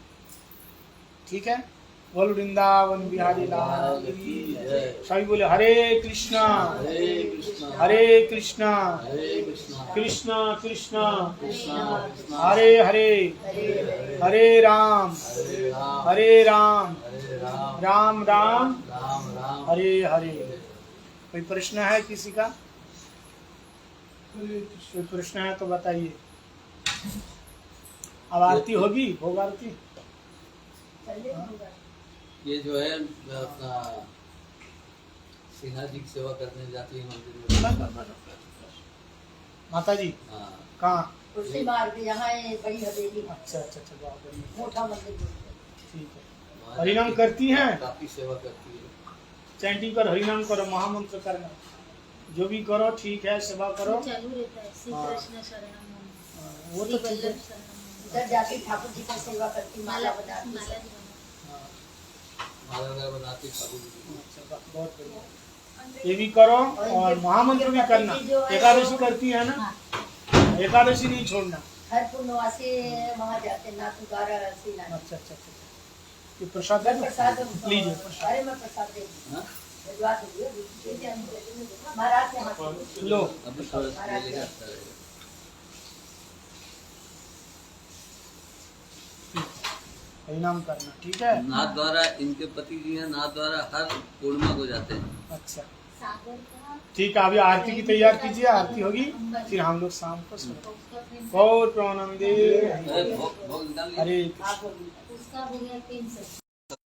ठीक है, बोल वृंदावन बिहारी लाल की जय। सभी बोले हरे कृष्णा हरे कृष्णा कृष्णा कृष्णा हरे हरे, हरे राम राम राम हरे हरे। कोई प्रश्न है किसी का? कोई प्रश्न है तो बताइए। अब आरती होगी, भोग आरती। ये जो है अपना सिन्हा जी की सेवा करने जाती है मंदिर में। माता जी हाँ, कहाँ? कुर्सी मार के यहाँ बड़ी हवेली। अच्छा अच्छा अच्छा, बहुत बढ़िया, मोटा मंदिर। ठीक है। हरिनाम करती हैं? काफी सेवा करती है। चैंटिंग कर, हरिनाम करो, महामंत्र करना, जो भी करो ठीक है, सेवा करो। चालू रहता है। श्री हाँ। कृष्ण शरणम, वो तो ठीक है। उधर जाके ठाकुर जी का सेवा करती, माला माला बनाती। माला जी हाँ, माला वगैरह बनाती ठाकुर जी की। अच्छा, बहुत बढ़िया। ये भी करो और महामंत्र भी करना। एकादशी करती है ना? एकादशी नहीं छोड़ना। हर पूर्णवासी वहाँ जाते, नाथ द्वारा अच्छा अच्छा अच्छा, ये प्रसाद प्रसाद लीजिए। प्रसाद अरे मैं प्रसाद दे हाँ? भिजवा दूंगी। महाराज के हाथ में। लो, अभी थोड़ा सा लेके आता है। हरिनाम करना, ठीक है। नाथ द्वारा, इनके पति जी हैं, नाथ द्वारा हर पूर्णिमा को जाते हैं। अच्छा सागर का ठीक है, अभी आरती की तैयार कीजिए, आरती होगी फिर हम लोग शाम को गौर प्रणंदे भोग निकाल लिया? हरे आप उसका हो गया 300।